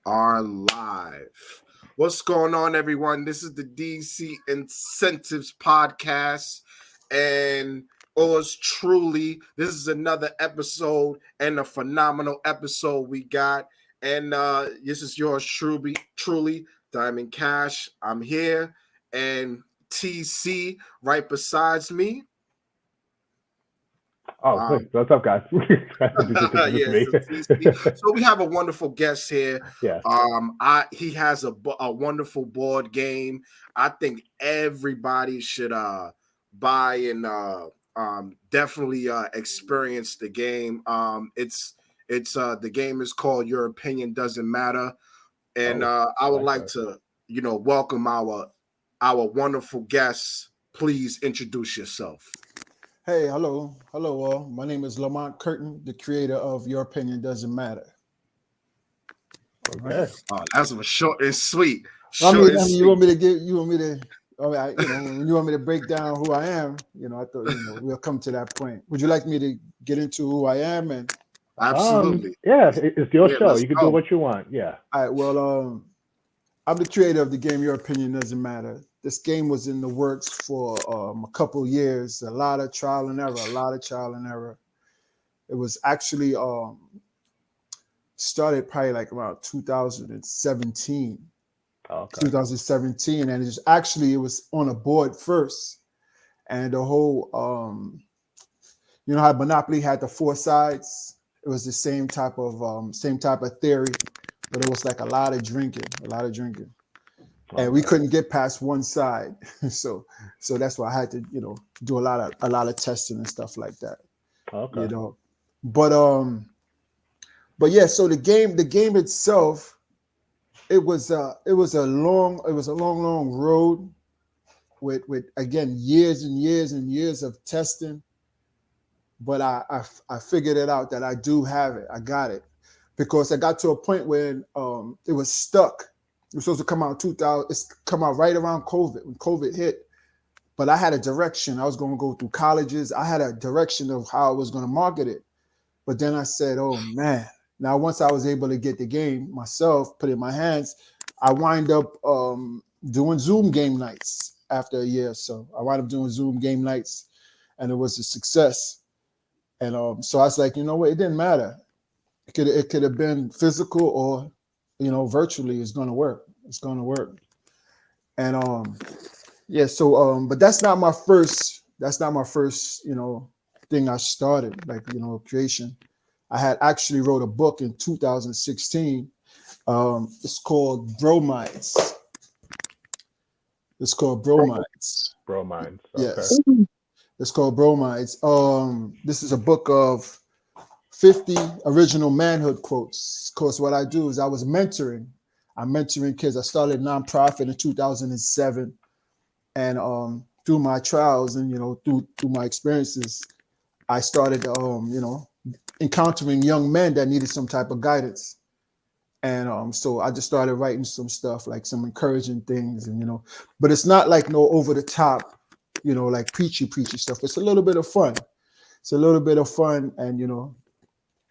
are live. What's going on, everyone? This is the DC Incentives Podcast, and yours truly, this is another episode and a phenomenal episode we got. And this is yours truly, Diamond Cash. I'm here, and TC right besides me. Oh, what's up, guys? Yes, so we have a wonderful guest here. Yes. He has a wonderful board game. I think everybody should buy and definitely experience the game. It's the game is called Your Opinion Doesn't Matter, and I would like to welcome our wonderful guest. Please introduce yourself. Hey, hello all. My name is Lamont Curtin, the creator of Your Opinion Doesn't Matter. Okay. Oh, that's a short and sweet. You want me to when you want me to break down who I am, I thought, we'll come to that point. Would you like me to get into who I am? And absolutely. Yeah, it's your show. You can do what you want. Yeah. All right. Well, I'm the creator of the game Your Opinion Doesn't Matter. This game was in the works for a couple of years, a lot of trial and error. It was actually started probably like around 2017. Okay. 2017, and it was on a board first, and the whole how Monopoly had the four sides. It was the same type of theory, but it was like a lot of drinking. Okay. And we couldn't get past one side, so that's why I had to do a lot of testing and stuff like that. Okay. But yeah, so the game itself, it was a long road with again years and years of testing. But I figured it out that I do have it. I got it, because I got to a point when it was stuck. It was supposed to come out 2000. It's come out right around COVID, when COVID hit. But I had a direction. I was going to go through colleges. I had a direction of how I was going to market it. But then I said, oh man. Now, once I was able to get the game myself, put it in my hands, I wind up doing Zoom game nights after a year or so. I wound up doing Zoom game nights, and it was a success. And so I was like, you know what? It didn't matter. It could have been physical or virtually. It's gonna work. And but that's not my first thing I started, creation. I had actually wrote a book in 2016. It's called Bromides. Bromides. Okay. Yes. It's called Bromides. This is a book of 50 original manhood quotes. Of course, what I do is I'm mentoring kids. I started a nonprofit in 2007, and through my trials and through my experiences, I started encountering young men that needed some type of guidance. And so I just started writing some stuff, like some encouraging things, and but it's not like no over the top, like preachy stuff. It's a little bit of fun.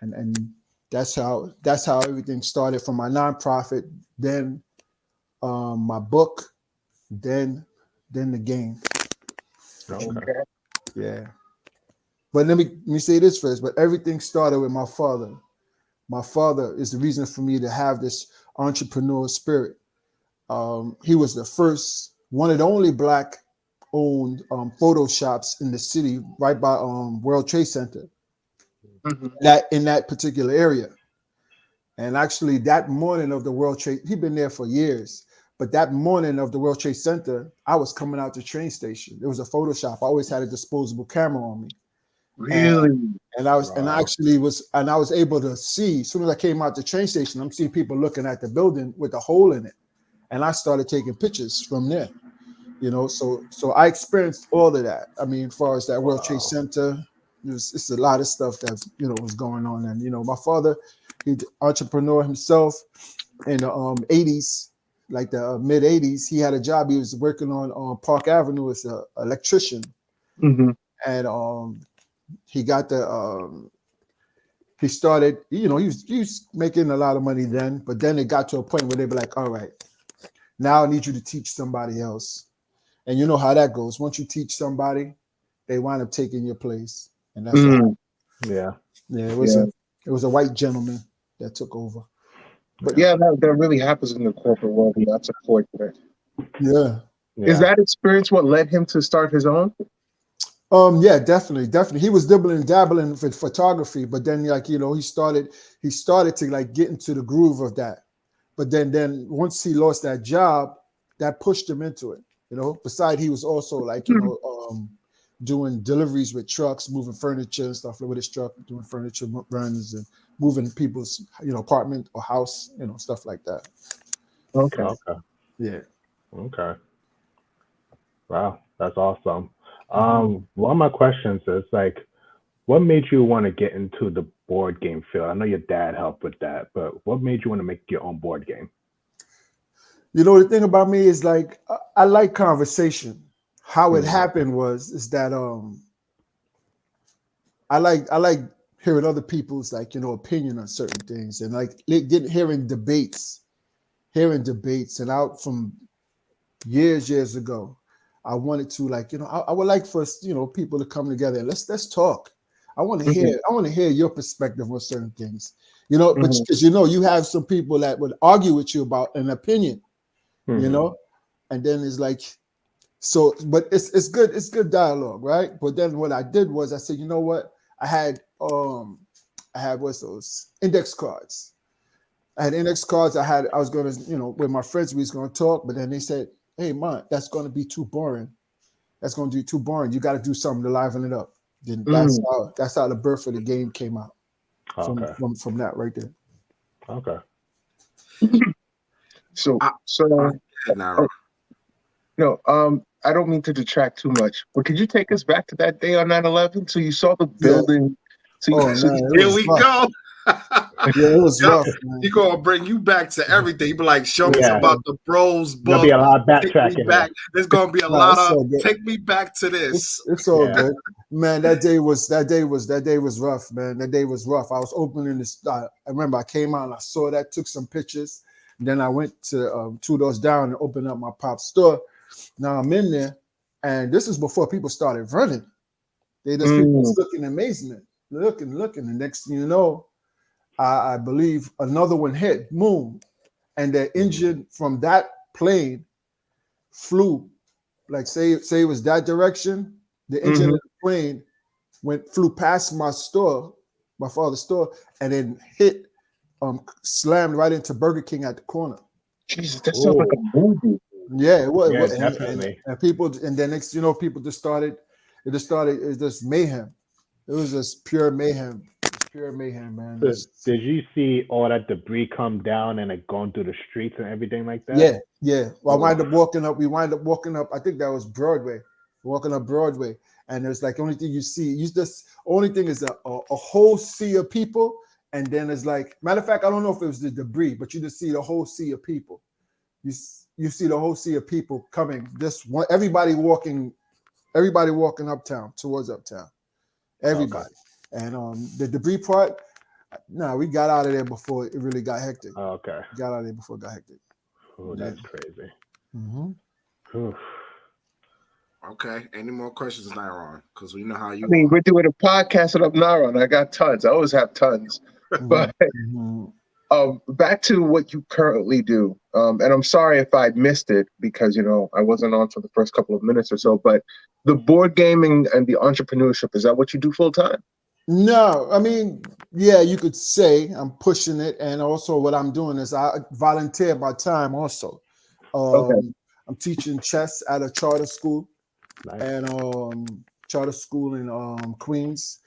And that's how everything started, from my nonprofit, then my book, then the game. Okay. Yeah. But let me say this first. But everything started with my father. My father is the reason for me to have this entrepreneurial spirit. He was one of the only Black-owned photo shops in the city, right by World Trade Center. Mm-hmm. That in that particular area. And actually, that morning of the World Trade, he'd been there for years. But that morning of the World Trade Center, I was coming out the train station. It was a photo shop. I always had a disposable camera on me. Really? And I was able to see, as soon as I came out the train station, I'm seeing people looking at the building with a hole in it. And I started taking pictures from there. So I experienced all of that. I mean, as far as that World Trade Center, it's a lot of stuff that was going on. And my father, he's an entrepreneur himself. In the 80s, like the mid 80s, he had a job. He was working on Park Avenue as an electrician. Mm-hmm. And he got the he started, he was making a lot of money then, but then it got to a point where they be like, all right, now I need you to teach somebody else. And you know how that goes. Once you teach somebody, they wind up taking your place. And that's what happened. Yeah. Yeah, it was a white gentleman that took over. But yeah, that really happens in the corporate world, and that's unfortunate. Yeah. Is that experience what led him to start his own? Yeah, definitely. He was dabbling with photography, but then he started to like get into the groove of that. But then once he lost that job, that pushed him into it. Besides, he was also like doing deliveries with trucks, moving furniture and stuff with his truck, doing furniture runs and moving people's apartment or house, stuff like that. Okay. Yeah. Okay. Wow, that's awesome. One of my questions is like, what made you want to get into the board game field? I know your dad helped with that, but what made you want to make your own board game? The thing about me is like I like conversation. How it happened is that I like hearing other people's opinion on certain things, and like hearing debates, and out from years ago, I wanted to I would like for people to come together and let's talk. I want to hear your perspective on certain things, but because you have some people that would argue with you about an opinion, and then it's like, so, but it's good dialogue, right? But then what I did was I said, you know what? I had what's those index cards. I was gonna, with my friends, we was gonna talk, but then they said, hey man, that's gonna be too boring. That's gonna be too boring. You gotta do something to liven it up. Then that's how the birth of the game came out. From that right there. Okay. I don't mean to detract too much, but could you take us back to that day on 9/11? So you saw the building. Here we go. Yeah, it was rough, man. He's gonna bring you back to everything. You be like, show me about the Bros book. There'll be a lot of backtracking. There's gonna be a lot of take me back to this. It's all good, man. That day was rough, man. That day was rough. I was opening this. I remember I came out and I saw that, took some pictures. And then I went to 2 doors down and opened up my pop store. Now I'm in there, and this is before people started running. They just people was looking in amazement, looking. The next thing you know, I believe another one hit, boom, and the engine from that plane flew, like say it was that direction. The engine of the plane flew past my store, my father's store, and then hit, slammed right into Burger King at the corner. Jesus, that sounds like a movie. Yeah, it was. Yeah, definitely. And people, and then next, people just started. It just mayhem. It was just pure mayhem. Pure mayhem, man. Did you see all that debris come down and like going through the streets and everything like that? Yeah. Well, we wind up walking up. I think that was Broadway. Walking up Broadway, and there's like only thing you see. Only thing is a whole sea of people, and then it's like, matter of fact, I don't know if it was the debris, but you just see the whole sea of people. You see the whole sea of people coming. Everybody walking uptown, towards uptown. Everybody. Okay. And the debris part, we got out of there before it really got hectic. Oh, okay. Got out of there before it got hectic. Oh, that's crazy. Mm-hmm. Okay. Any more questions, Naron? Because we know how you. We're doing a podcast with Naron. I got tons. I always have tons. But back to what you currently do. And I'm sorry if I missed it because I wasn't on for the first couple of minutes or so. But the board gaming and the entrepreneurship, is that what you do full time? No, I mean, yeah, you could say I'm pushing it, and also what I'm doing is I volunteer my time also. I'm teaching chess at a charter school. Nice. And charter school in Queens,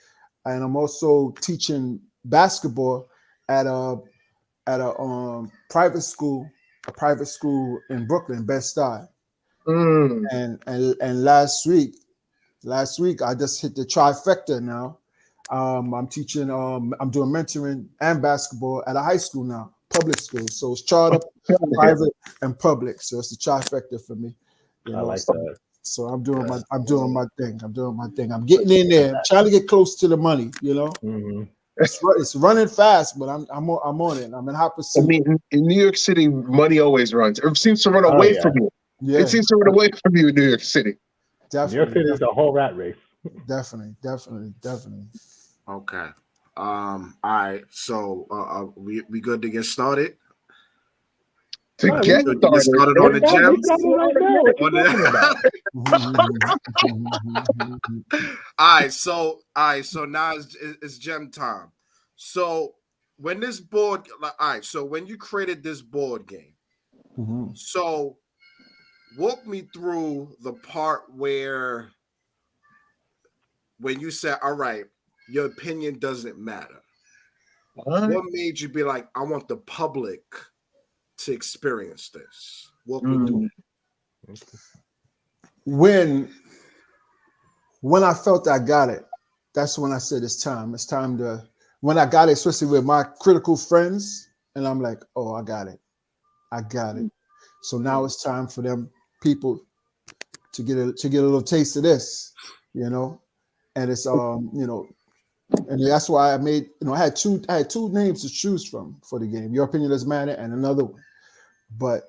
and I'm also teaching basketball at a private school in Brooklyn, Bed-Stuy. And last week I just hit the trifecta now. I'm teaching, I'm doing mentoring and basketball at a high school now, public school. So it's charter, private, and public. So it's the trifecta for me. I like that. So I'm doing my thing. I'm getting in there. I'm trying to get close to the money, Mm-hmm. It's running fast, but I'm on it. I'm in hot I pursuit. mean, in New York City, money always runs. It seems to run away from you. Yeah, It seems to run away from you in New York City. New York City is a whole rat race. Definitely. Okay. All right. So we good to get started? To No, get Good to get started, started on the we gems? got it right now. What you On the- talking about? All right, so now it's gem time. So when this board, all right, so when you created this board game, so walk me through the part where when you said, all right, your opinion doesn't matter. What made you be like, I want the public to experience this? Walk me through it. When I felt I got it, that's when I said it's time. It's time to, when I got it, especially with my critical friends, and I'm like, oh, I got it. So now it's time for them people to get a little taste of this, and it's and that's why I made, I had two names to choose from for the game. Your opinion doesn't matter, and another one. But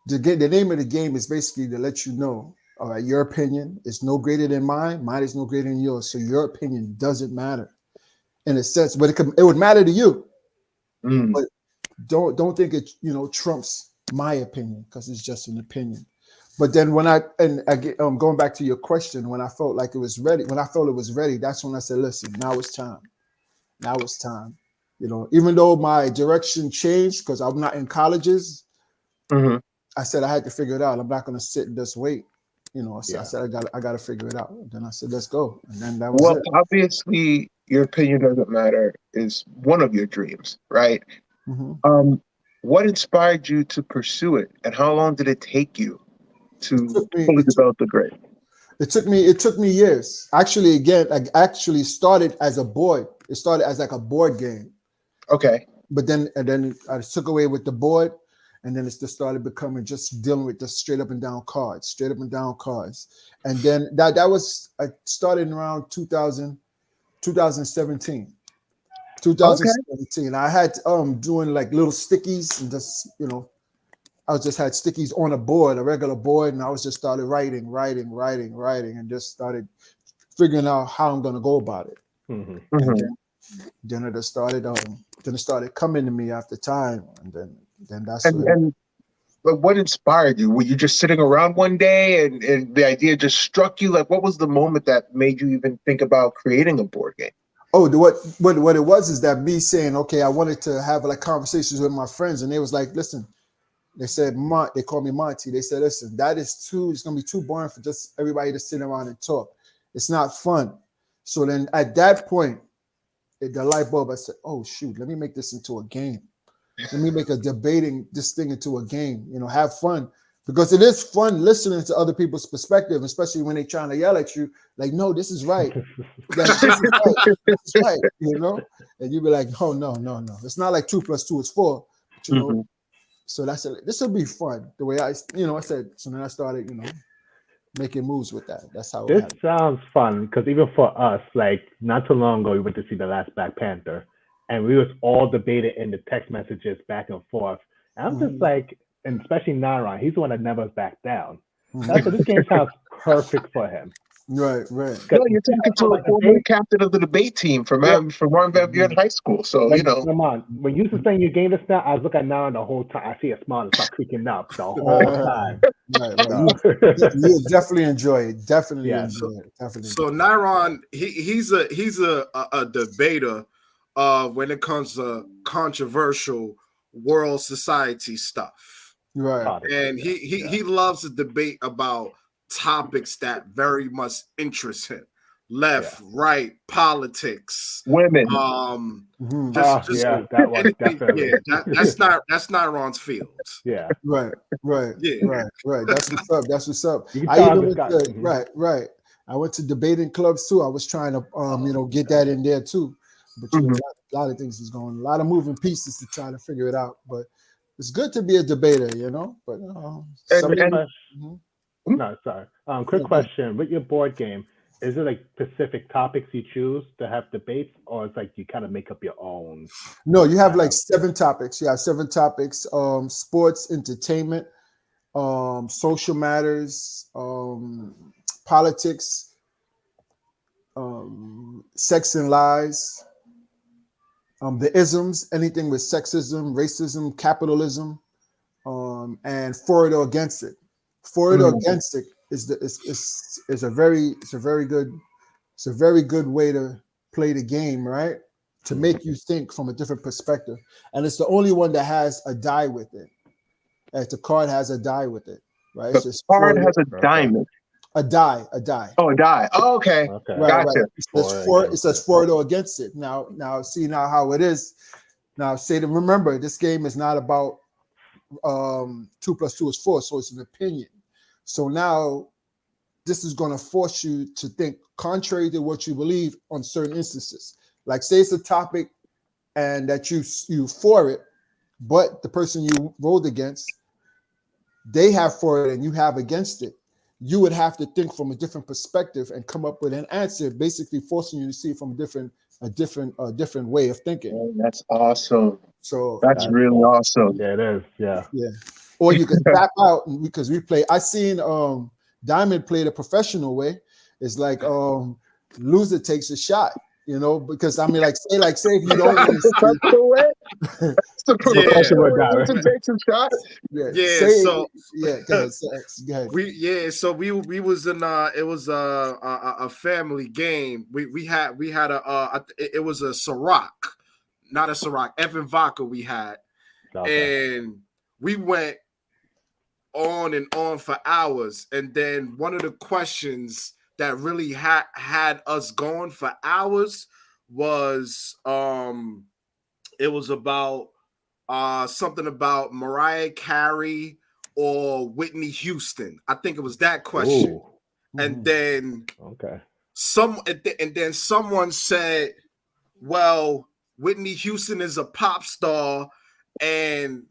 the name of the game is basically to let you know, all right, your opinion is no greater than mine. Mine is no greater than yours. So your opinion doesn't matter in a sense, but it would matter to you. But don't think it, trumps my opinion, because it's just an opinion. But then when I get, going back to your question, when I felt like it was ready, that's when I said, listen, now it's time. Even though my direction changed because I'm not in colleges, I said I had to figure it out. I'm not going to sit and just wait. So I said I got to figure it out. And then I said, let's go. And then that was it. Obviously, your opinion doesn't matter is one of your dreams, right? What inspired you to pursue it, and how long did it take you to fully develop the grid? It took me years. Actually, again, I actually started as a board. It started as like a board game. Okay. But then I took away with the board, and then it just started becoming just dealing with just straight up and down cards. And then I started around 2017. 2017. I had doing like little stickies and just, I just had stickies on a board, a regular board, and I was just started writing, and just started figuring out how I'm gonna go about it. And then it started coming to me after time, and then that's but what inspired you? Were you just sitting around one day and the idea just struck you? Like, what was the moment that made you even think about creating a board game? Oh, what it was is that me saying, okay, I wanted to have like conversations with my friends, and they was like, listen, they said, they called me Monty. They said, listen, it's gonna be too boring for just everybody to sit around and talk. It's not fun. So then at that point, the light bulb, I said, oh shoot, let me make this into a game. Let me make debating this thing into a game, have fun. Because it is fun listening to other people's perspective, especially when they're trying to yell at you, like, no, this is right. This is right, and you be like, oh, no. It's not like 2 + 2 is 4, but, so that's this will be fun. The way I said, so then I started, making moves with that. That's how this sounds fun, because even for us, like not too long ago, we went to see The Last Black Panther, and we was all debating in the text messages back and forth. And I'm just like, and especially Naron, he's the one that never backed down. So this game sounds perfect for him. Right. No, you're talking to a former captain of the debate team from Marvin Van Buren High School. So, like, come on. When you were saying your game just now, I was looking at Naron the whole time. I see a smile and start creaking up the whole time. Right. You definitely enjoy it. Definitely enjoy it. So Naron, he's a debater when it comes to controversial world society stuff. Right. And he loves to debate about topics that very much interest him. Left, right, politics, women. Just that one definitely. That's not Ron's field. Yeah. Right. That's what's up. I even went to, right. I went to debating clubs too. I was trying to get that in there too. But a lot of things is going, a lot of moving pieces to try to figure it out. But it's good to be a debater, But no, sorry. Quick question with your board game. is it like specific topics you choose to have debates, or it's like you kind of make up your own? No, you have like 7 topics. You have 7 topics: sports, entertainment, social matters, politics, sex and lies, the isms, anything with sexism, racism, capitalism, and for it or against it. For it or against it is a very good way to play the game, right? To make you think from a different perspective. And it's the only one that has a die with it. The card has a die with it, right? The card has a diamond. A die. Oh, a die. Oh, okay. Right, Gotcha. Right. It says for it or against it. Now see now how it is. Now say to remember, this game is not about 2 + 2 is 4, so it's an opinion. So now this is going to force you to think contrary to what you believe on certain instances. Like say it's a topic and that you for it, but the person you rolled against, they have for it and you have against it. You would have to think from a different perspective and come up with an answer, basically forcing you to see it from a different way of thinking. Oh, that's awesome. So that's really awesome. Yeah, it is. Yeah. Or you can tap out because we play. I seen Diamond play the professional way. It's like loser takes a shot. You know, because I mean, like say if you don't want to that's the way. That's the professional way. Loser takes a shot. So we was in it was a family game. We had it was a Ciroc, not a Ciroc, Evan vodka we had, and we went on and on for hours. And then one of the questions that really had us going for hours was it was about something about Mariah Carey or Whitney Houston. I think it was that question. Ooh. And then someone said, well, Whitney Houston is a pop star, and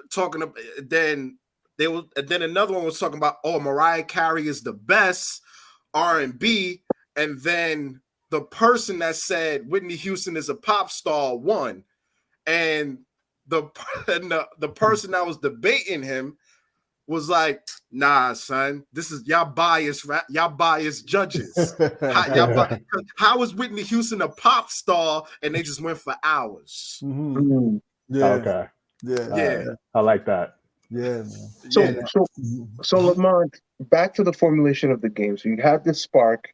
talking about then another one was talking about, oh, Mariah Carey is the best R&B, and then the person that said Whitney Houston is a pop star won, and the person that was debating him was like, nah, son, this is y'all biased judges. How is Whitney Houston a pop star? And they just went for hours. Okay. Yeah. I like that. Yeah. So Lamont, back to the formulation of the game. So you had this spark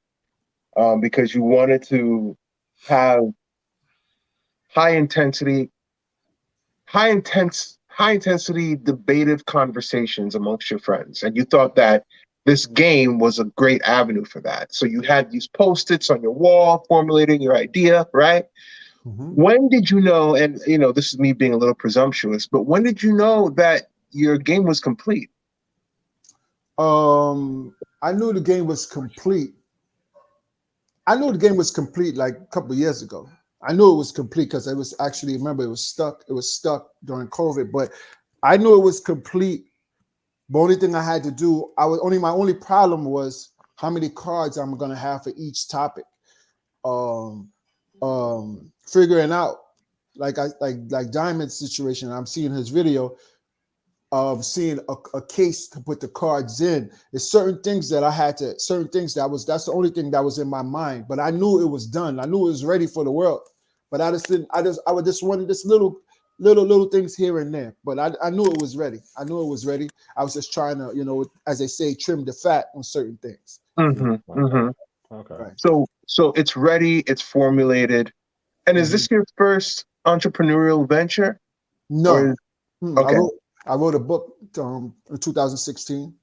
because you wanted to have high intensity debative conversations amongst your friends, and you thought that this game was a great avenue for that. So you had these post-its on your wall formulating your idea, right? When did you know, and this is me being a little presumptuous, but when did you know that your game was complete? I knew the game was complete. Like a couple of years ago. I knew it was complete because it was actually, remember, it was stuck during COVID, but I knew it was complete. The only thing I had to do, my only problem was how many cards I'm gonna have for each topic. Figuring out like Diamond's situation, I'm seeing his video of seeing a case to put the cards in. There's certain things that that's the only thing that was in my mind, but I knew it was done. I knew it was ready for the world, but I just wanted this little things here and there, but I knew it was ready. I was just trying to, as they say, trim the fat on certain things. Okay. Right. So it's ready, it's formulated. And is this your first entrepreneurial venture? No. Okay. I wrote a book in 2016.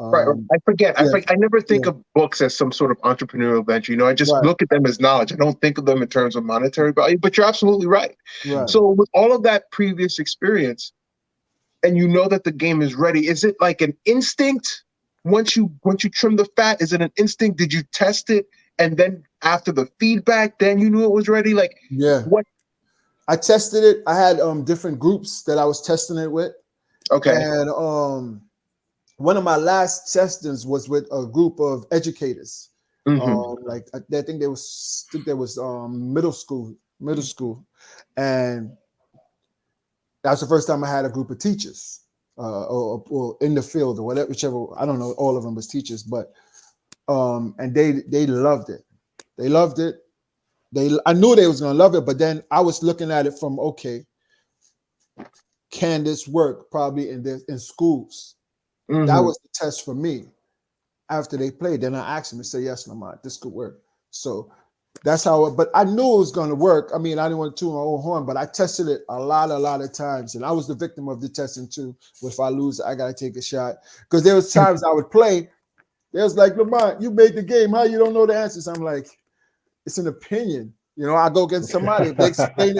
Right. I forget. I never think of books as some sort of entrepreneurial venture. I just look at them as knowledge. I don't think of them in terms of monetary value, but you're absolutely right. So with all of that previous experience, and you know that the game is ready, is it like an instinct? Once you trim the fat, is it an instinct? Did you test it? And then after the feedback, then you knew it was ready? Like, what? I tested it. I had different groups that I was testing it with. Okay. And one of my last testings was with a group of educators. Like I think there was middle school, and that was the first time I had a group of teachers, or in the field or whatever, whichever. I don't know. All of them was teachers, but and they loved it. They loved it. I knew they was gonna love it, but then I was looking at it from, okay, can this work? Probably in schools. That was the test for me. After they played, then I asked them to say, yes, Lamont, this could work. So that's how. But I knew it was going to work. I mean, I didn't want to toot my own horn, but I tested it a lot of times, and I was the victim of the testing too. If I lose, I gotta take a shot, because there was times I would play. They was like, Lamont, you made the game. How you don't know the answers? I'm like, it's an opinion. I go against somebody. They explain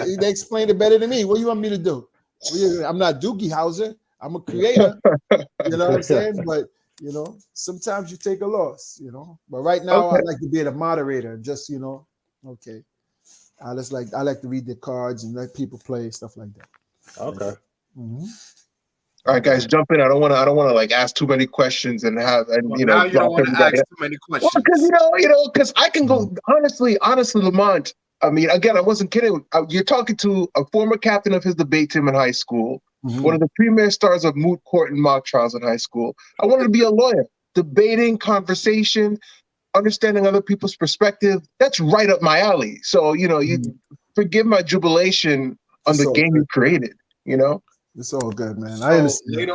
it better than me. What do you want me to do? I'm not Doogie Howser. I'm a creator. You know what I'm saying? But sometimes you take a loss. But right now, I like to be the moderator. Just okay. I like to read the cards and let people play, stuff like that. Okay. All right, guys, jump in. I don't want to like ask too many questions and now you don't want to ask too many questions. Well, because I can go honestly, Lamont. I mean, again, I wasn't kidding. You're talking to a former captain of his debate team in high school, one of the premier stars of moot court and mock trials in high school. I wanted to be a lawyer. Debating, conversation, understanding other people's perspective. That's right up my alley. So, you forgive my jubilation on the game you created, It's all good, man. So I understand.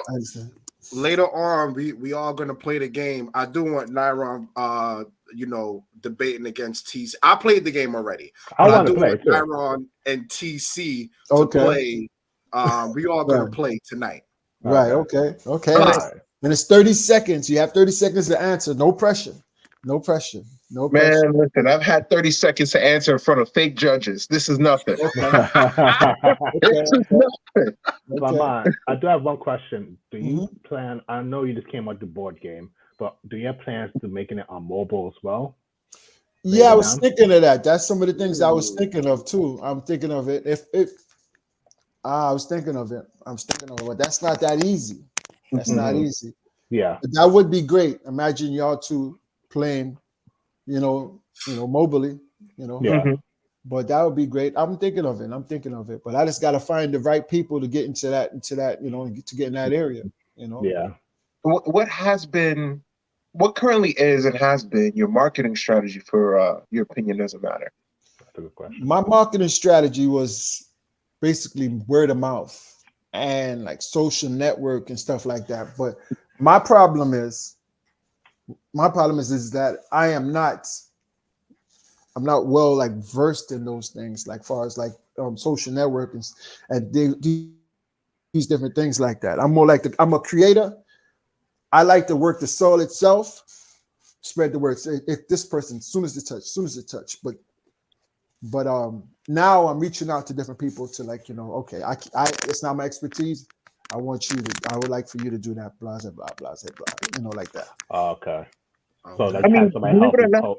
Later on, we all gonna play the game. I do want Nyron, debating against TC. I played the game already. I want to play Nyron and TC to play. We all gonna play tonight. Right. Okay. And it's 30 seconds. You have 30 seconds to answer. No pressure. Man, listen, I've had 30 seconds to answer in front of fake judges. This is nothing. This is nothing. Lamont, I do have one question. Do you plan, I know you just came out the board game, but do you have plans to making it on mobile as well? Yeah, I was thinking of that. That's some of the things I was thinking of too. I'm thinking of it. I was thinking of it. But that's not that easy. That's not easy. Yeah. But that would be great. Imagine y'all two playing, mobily, Yeah. But that would be great. I'm thinking of it. But I just got to find the right people to get into that, to get in that area, Yeah. What currently is and has been your marketing strategy for Your Opinion Doesn't Matter? That's a good question. My marketing strategy was basically word of mouth and like social network and stuff like that. But my problem is that I'm not well like versed in those things, like far as like social network and these different things like that. I'm more like I'm a creator. I like to work the soil itself, spread the word. If this person, as soon as it touch. But now I'm reaching out to different people to like, okay, I it's not my expertise. I would like for you to do that, blah, blah, blah, blah, blah, like that. Okay. So that's believe it or not.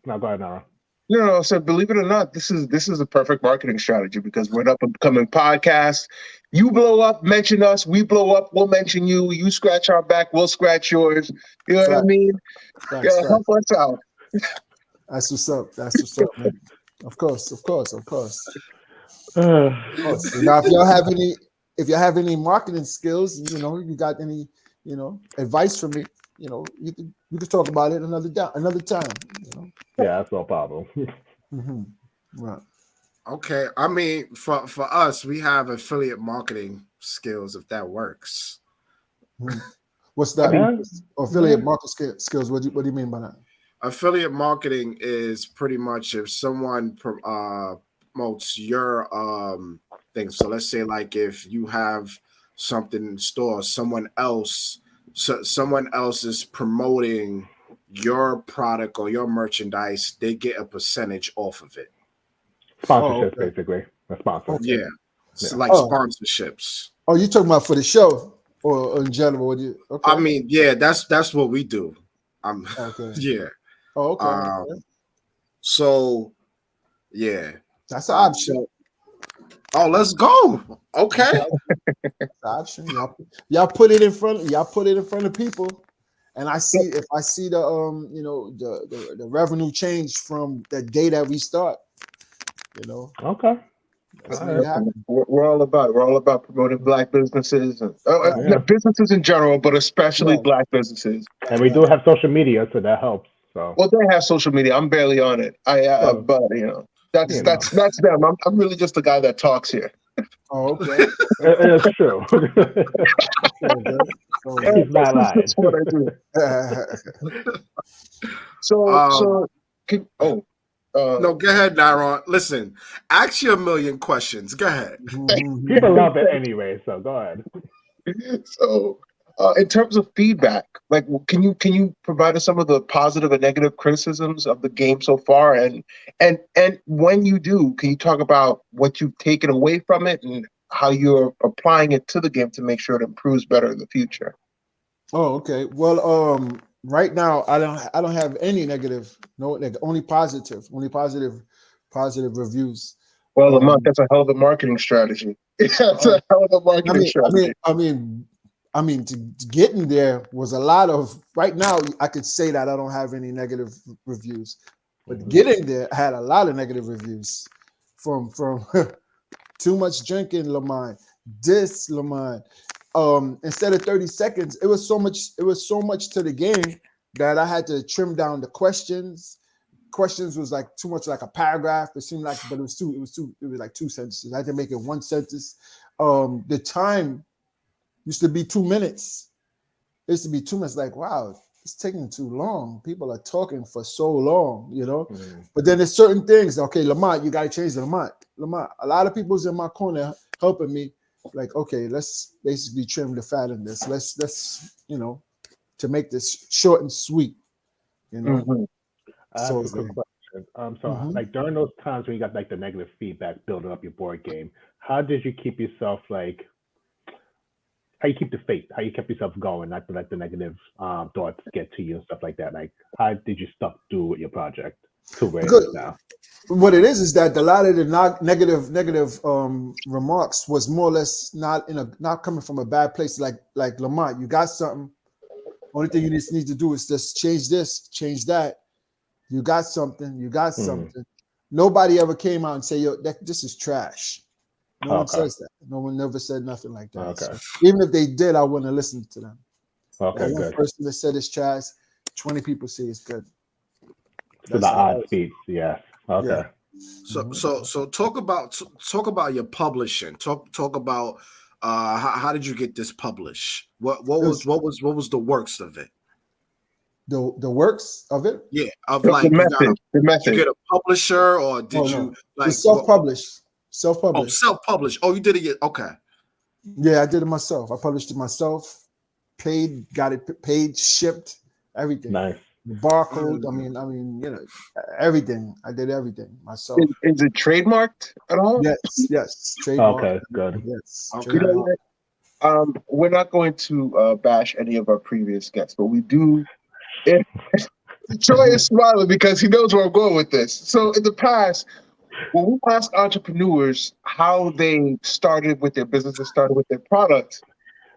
Now go ahead, Nara. No. So believe it or not, this is a perfect marketing strategy because we're an up and coming podcast. You blow up, mention us. We blow up, we'll mention you. You scratch our back, we'll scratch yours. You know what I mean? Help us out. That's what's up. Man. Of course. Now, if y'all have any marketing skills, you got any, advice for me, we could talk about it another time. Yeah, that's no problem. Right. Okay. I mean, for us, we have affiliate marketing skills if that works. What's that? Affiliate marketing skills. What do you mean by that? Affiliate marketing is pretty much if someone promotes your thing. So let's say like if you have something in store, someone else is promoting your product or your merchandise, they get a percentage off of it. Sponsorships, basically. A sponsor. Okay. Yeah. So like sponsorships. Oh, you talking about for the show or in general? Okay. I mean, yeah, that's what we do. Okay. Yeah. Oh, okay. So, yeah. That's an option. Oh, let's go. Okay. Option. Y'all put it in front of people, and I see if I see the the revenue change from the day that we start, Okay. that's All make right. it happen. We're all about it. We're all about promoting Black businesses and Right, businesses in general, but especially right, Black businesses. And we do have social media, so that helps. So, Well, they have social media. I'm barely on it. well, But that's you know, that's them. I'm really just the guy that talks here. Oh, okay. it's true. So good. So And He's good. not lying. that's what I do. So Um, so can, oh no, go ahead, Naron. Listen, ask you a million questions. Go ahead. People love it anyway, so go ahead. so in terms of feedback, like can you provide us some of the positive and negative criticisms of the game so far, and when you do, can you talk about what you've taken away from it and how you're applying it to the game to make sure it improves better in the future? Oh, okay. Well, right now I don't have any negative, only positive reviews. Well, Lamont, Um, that's a hell of a marketing strategy. That's uh, a hell of a I marketing mean, I mean, strategy. I mean, I mean, to getting there was a lot of. Right now, I could say that I don't have any negative reviews, but getting there, I had a lot of negative reviews from too much drinking, Lamont. This Lamont. Instead of 30 seconds, it was so much. It was so much to the game that I had to trim down the questions. Questions was like too much, like a paragraph. It seemed like, but it was too. It was too. It was like two sentences. I had to make it one sentence. The time used to be 2 minutes. It used to be 2 minutes. Like, wow, it's taking too long. People are talking for so long, But then there's certain things. Okay, Lamont, you got to change Lamont. Lamont, a lot of people's in my corner helping me. Like, okay, let's basically trim the fat in this. Let's to make this short and sweet. Mhm. I have So a it's quick like, question. So mhm. like during those times when you got like the negative feedback building up your board game, how did you keep yourself like how you keep the faith, how you kept yourself going, not to let the negative thoughts get to you and stuff like that? Like how did you stuck through with your project to where it is Because now? what it is that a lot of the negative remarks was more or less not coming from a bad place. Like Lamont, you got something. Only thing you just need to do is just change this, change that. You got something. You got Hmm. something. Nobody ever came out and say, "Yo, this is trash." No one Okay. says that. No one never said nothing like that. Okay. So even if they did, I wouldn't have listened to them. That Okay, one good. person that said it's trash, 20 people say it's good. So the That's how odds it is. beats, yes. Yeah. Okay. So Mhm. so so talk about your publishing. Talk about how did you get this published? What It was was what was the works of it? the works of it. Yeah, of The like method, the did you method. get a publisher or Oh did you no, like it's what? self-published. Oh, Self-published. self-published. Oh, you did it. Okay. Yeah, I did it myself. I published it myself. Paid, got it paid, shipped, everything. Nice. The barcode. Mm. Everything. I did everything myself. Is it trademarked at all? Yes. Trademark. Okay, good. Yes, You Okay. know trademark. what? We're not going to bash any of our previous guests, but we do. Troy is smiling because he knows where I'm going with this. So in the past, when we ask entrepreneurs how they started with their business and started with their product,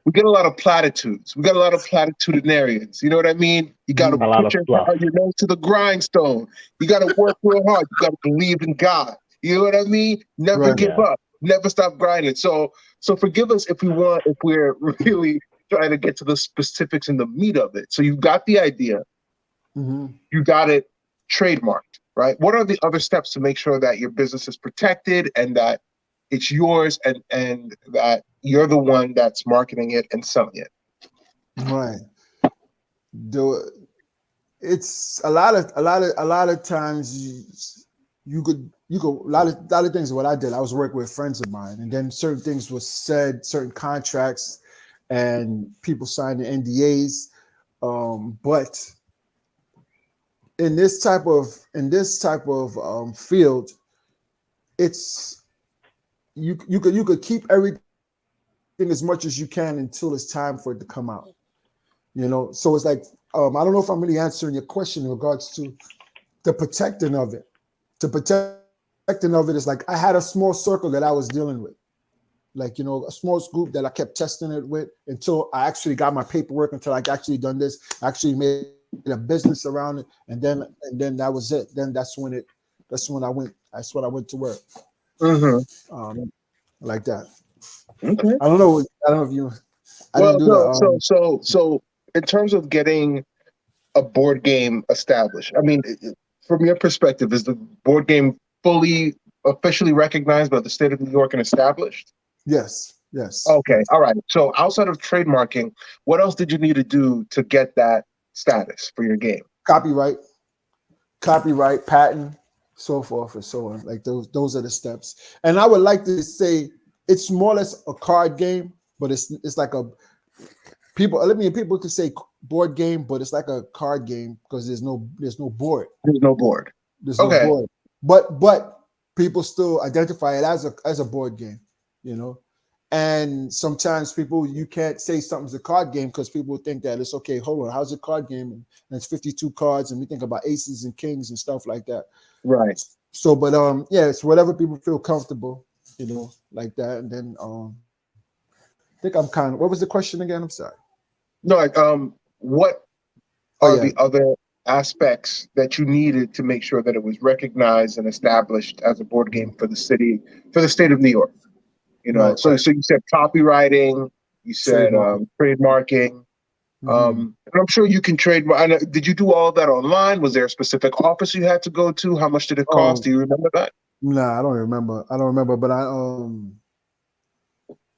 we get a lot of platitudes. We got a lot of platitudinarians. You know what I mean? You got to A lot put of fluff. your nose to the grindstone. You got to work real hard. You got to believe in God. You know what I mean? Never Right. give Yeah. up. Never stop grinding. So forgive us if we're really trying to get to the specifics and the meat of it. So you got the idea. Mhm. You got it trademarked, right? What are the other steps to make sure that your business is protected and that it's yours and that you're the one that's marketing it and selling it? Right. The it's a lot of times you could a lot of things. What I did, I was working with friends of mine, and then certain things was said, certain contracts, and people signed the NDAs. But in this type of field, it's you could keep everything as much as you can until it's time for it to come out. So it's like I don't know if I'm really answering your question in regards to the protecting of it. The protecting of it is like I had a small circle that I was dealing with. like, you know, a small group that I kept testing it with until I actually got my paperwork, until I actually done this, actually made a business around it, and then that was it. Then that's when I went to work, like that. Okay. I don't know. I don't know if you. I didn't Well, do no. the. So in terms of getting a board game established, I mean, from your perspective, is the board game fully officially recognized by the state of New York and established? Yes. Yes. Okay. All right. So outside of trademarking, what else did you need to do to get that status for your game? Copyright, patent, so forth and so on. Like those are the steps. And I would like to say it's more or less a card game, but it's like a people could say board game, but it's like a card game because there's no board. There's no board. There's no Okay. board. But people still identify it as a board game, you know. And sometimes you can't say something's a card game because people think that it's okay. Hold on, how's a card game? And it's 52 cards, and we think about aces and kings and stuff like that. Right. So, but yeah, it's whatever people feel comfortable, you know, like that. And then I think I'm kind of. What was the question again? I'm sorry. No. What Oh are yeah. the other aspects that you needed to make sure that it was recognized and established as a board game for the state of New York? You know, Right. so you said copywriting, you said Trademark. trademarking, and I'm sure you can trademark. Did you do all of that online? Was there a specific office you had to go to? How much did it cost? Do you remember that? Nah, I don't remember. But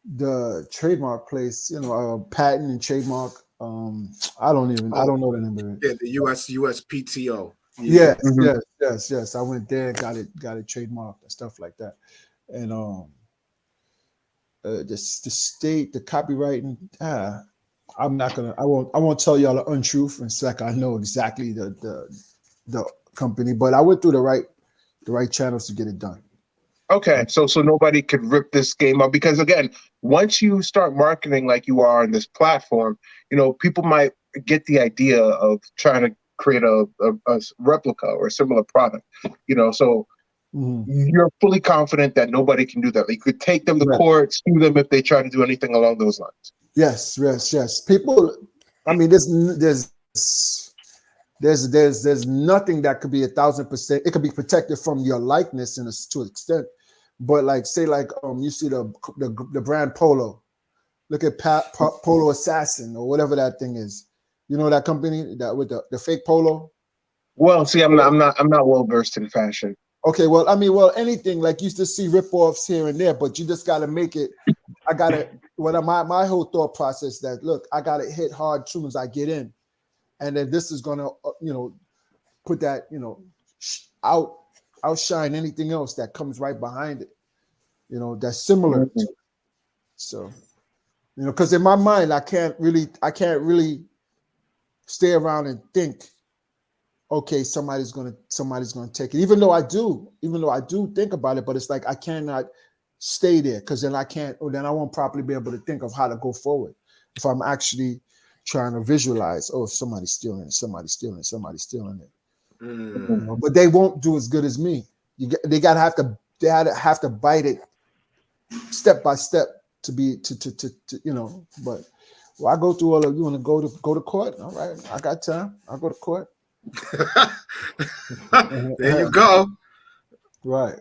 the trademark place, you know, patent and trademark. I don't know the name of it. Yeah, the USPTO. Yes, Mhm. yes. I went there, got it trademarked and stuff like that. And the state, the copywriting, I won't tell y'all the untruth and say like I know exactly the company, but I went through the right channels to get it done. Okay, so nobody could rip this game up because again, once you start marketing like you are on this platform, you know, people might get the idea of trying to create a replica or a similar product, you know, so you're fully confident that nobody can do that. You could take them to court, sue them if they try to do anything along those lines. Yes. People, I mean, there's nothing that could be 1,000%. It could be protected from your likeness to an extent, but like say like you see the brand Polo. Look at Polo Assassin or whatever that thing is. You know that company that with the fake polo. Well, see, I'm not well versed in fashion. Okay, well, anything like you used to see ripoffs here and there, but you just got to make it. My whole thought process that look, I got to hit hard as soon as I get in, and then this is gonna put that outshine anything else that comes right behind it, that's similar to it. So, because in my mind, I can't really stay around and think, okay, somebody's gonna take it. Even though I do think about it, but it's like I cannot stay there because then I won't properly be able to think of how to go forward. If I'm actually trying to visualize, if somebody's stealing it. But they won't do as good as me. They gotta have to bite it step by step to But I go through all of. You want to go to court? All right, I got time. I'll go to court. There you go. Right.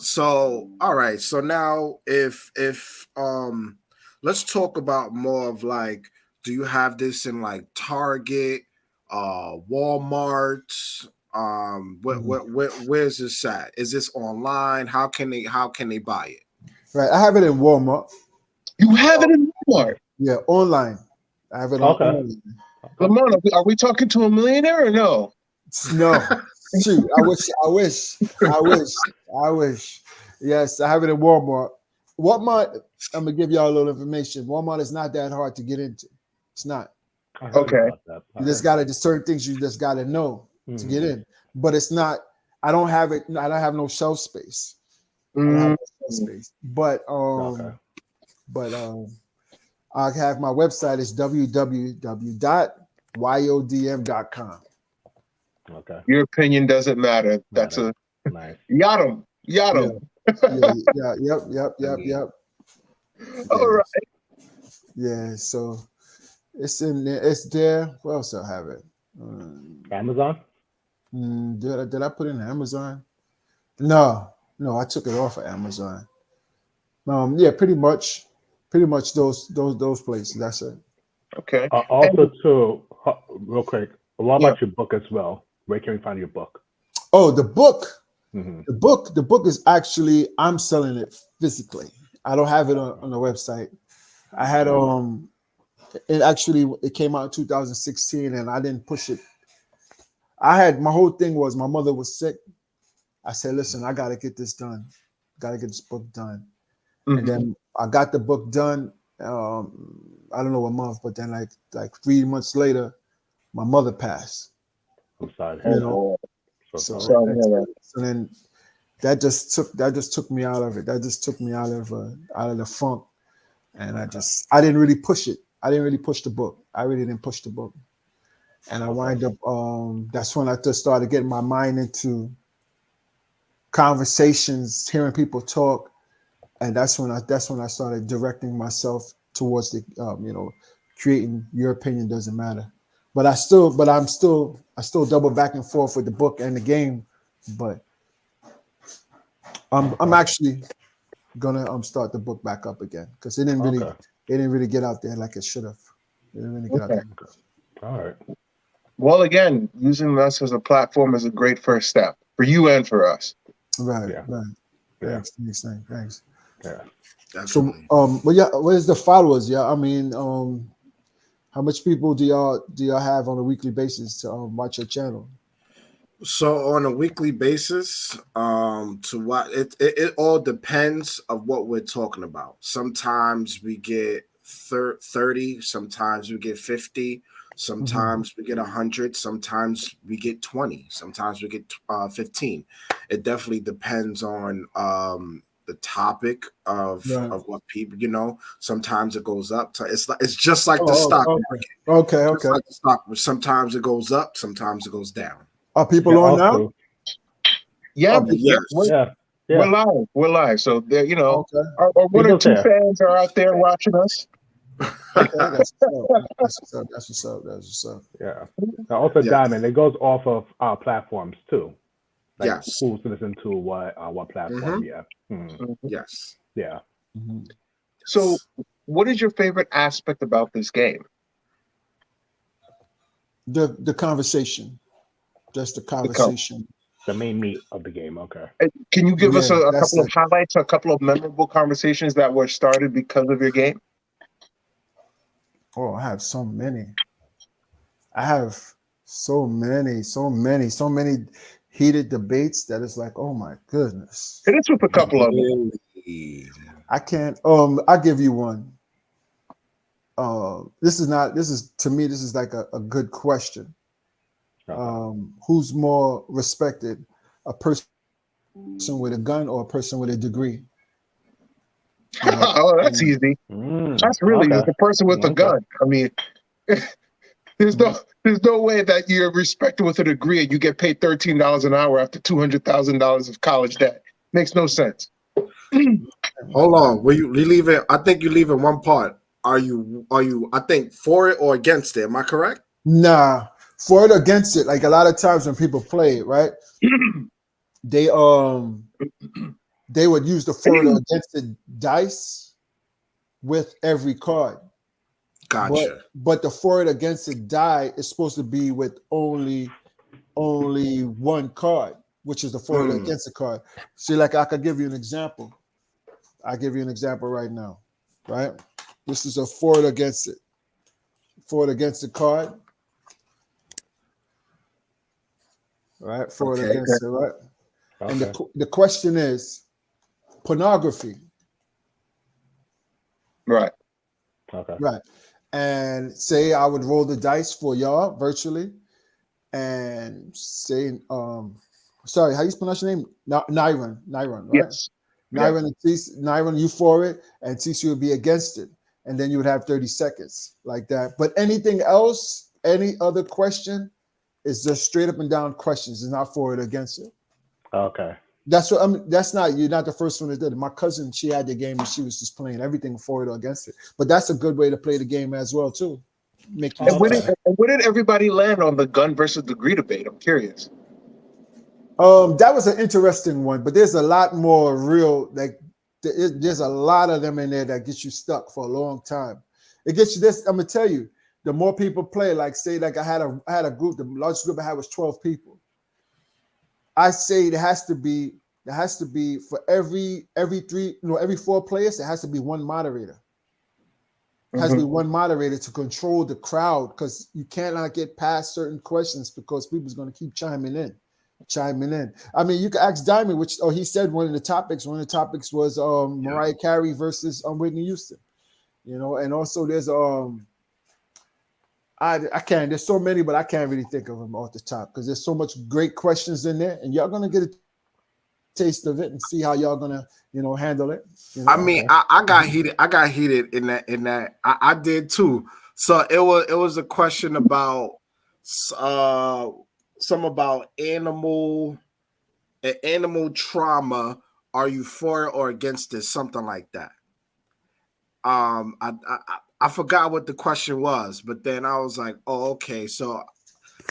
So, all right. So now if let's talk about more of like, do you have this in like Target, Walmart? Where's this at? Is this online? How can they buy it? Right. I have it in Walmart. You have it in Walmart? Yeah, online. I have it online. Lamont, are we talking to a millionaire or no? No. Shoot, I wish. Yes, I have it in Walmart. Walmart, I'm gonna give y'all a little information. Walmart is not that hard to get into. It's not. Okay. You just gotta, there's certain things you just gotta know to get in. But it's not, I don't have no shelf space. But I have my website is www.YODM.com. Okay. Your opinion doesn't matter. That's nice. Yodem. Yeah. Yep. All Yeah, right. yeah. So it's in there. It's there. Where else I have it? Amazon? Did I put it in Amazon? No, I took it off of Amazon. Yeah, pretty much those places. That's it. Okay. Also, And too, real quick, what yeah. about your book as well? Where can we find your book? Oh, the book. Mm-hmm. The book is actually I'm selling it physically. I don't have it on the website. I had it came out in 2016 and I didn't push it. My whole thing was my mother was sick. I said, listen, I gotta get this done. Gotta get this book done. And Mhm. then I got the book done. I don't know what month, but then like 3 months later, my mother passed. I'm sorry to You hear Oh that. know, boy. So so sorry. Sorry to hear that. so then that just took me out of it. That just took me out of the funk. And I didn't really push it. I didn't really push the book. I really didn't push the book. And I wind up that's when I just started getting my mind into conversations, hearing people talk, and that's when I started directing myself towards the creating your opinion doesn't matter. I still double back and forth with the book and the game, but I'm actually gonna start the book back up again because Okay. it didn't really get out there like it should have. It didn't really get out Okay. there. All right. Well, again, using us as a platform is a great first step for you and for us. Right, Yeah. right. Yeah. Thanks. Yeah. So, Definitely. but yeah, where's the followers? Yeah, I mean, how much people do y'all have on a weekly basis to watch your channel? So on a weekly basis, to what it all depends of what we're talking about. Sometimes we get 30, sometimes we get 50, sometimes we get 100, sometimes we get 20, sometimes we get 15. It definitely depends on the topic Right. of what people, sometimes it goes up to it's just like the Oh, stock okay. market. Okay, Just okay. like the stock, sometimes it goes up, sometimes it goes down. Are Yeah. people on now? Also, Yeah, Oh, people. Yes. yeah. we're Yeah. live. We're live. So there, Okay. our one or People's two there. fans are out there watching us. Okay. That's what's up. That's what's up. That's what's up. That's what's up. Yeah. And also, Yes. Diamond, it goes off of our platforms too. Like Yes. who's listening to what platform? Mhm. Yeah. Mhm. Yes. Yeah. Mhm. So, Yes. what is your favorite aspect about this game? The conversation, just the The com- conversation. The main meat of the game. Okay. Can you give us Yeah, a that's couple of it. highlights, a couple of memorable conversations that were started because of your game? Oh, I have so many. I have so many heated debates that it's like, oh my goodness. Hit us with a couple of them. Really? I can't. I'll give you one. This is to me, this is like a good question. Okay. Who's more respected, a person with a gun or a person with a degree? You know, Oh, that's and easy. Mm, That's really okay. the person with a Okay. gun. I mean, there's no way that you're respected with a degree and you get paid $13 an hour after $200,000 of college debt. Makes no sense. Hold on. Will you leave it? I think you leave in one part. Are you I think for it or against it? Am I correct? nah, for it or against it. Like a lot of times when people play it, right? They they would use the for it or against it dice with every card. But Gotcha. the for it against it die is supposed to be with only one card, which is the for it Mm. against the card. See, like I could give you an example. I give you an example right now, right? This is a for it against it. For it against the card, right? For it Okay. against it, right? And Okay. the question is pornography, Right. Okay. right? And say I would roll the dice for y'all virtually, and say, sorry, how you pronounce your name? Nyron, right? Yes. Yeah. Nyron, you for it, and TC would be against it, and then you would have 30 seconds like that. But anything else, any other question, is just straight up and down questions. It's not for it or against it. Okay. That's what I mean. That's not you're not the first one that did it. My cousin, she had the game and she was just playing everything for it or against it. But that's a good way to play the game as well too. Make you And where did everybody land on the gun versus degree debate? I'm curious. That was an interesting one, but there's a lot more real. Like there's a lot of them in there that gets you stuck for a long time. It gets you this. I'm gonna tell you, the more people play, like say, like I had a group. The largest group I had was 12 people. I say there has to be for every every 4 players, there has to be one moderator. There has to be one moderator to control the crowd because you cannot get past certain questions because people's going to keep chiming in. I mean, you can ask Diamond, he said one of the topics was Mariah Carey versus Whitney Houston. And also there's I can't. There's so many, but I can't really think of them off the top because there's so much great questions in there, and y'all gonna get a taste of it and see how y'all gonna handle it. I mean, I got heated. I got heated in that. I did too. So it was a question about some about animal trauma. Are you for it or against it? Something like that. I forgot what the question was, but then I was like, oh, okay. So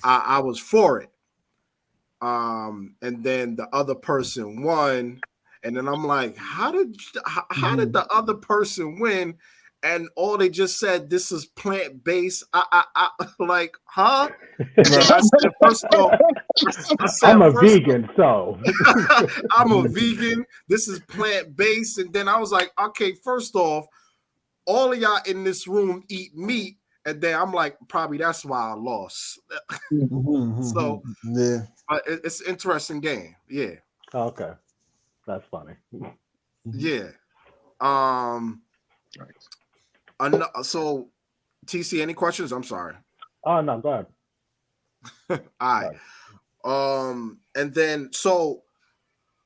I was for it. And then the other person won. And then I'm like, how did the other person win? And all they just said, this is plant-based. I like, huh? I said, first of all, I'm a vegan, so I'm a vegan. This is plant-based. And then I was like, okay, first off, all of y'all in this room eat meat, and then I'm like, probably that's why I lost. So yeah, but it's an interesting game. Yeah. Okay, that's funny. Yeah. So TC, any questions? I'm sorry. Oh no, go ahead. All right. And then so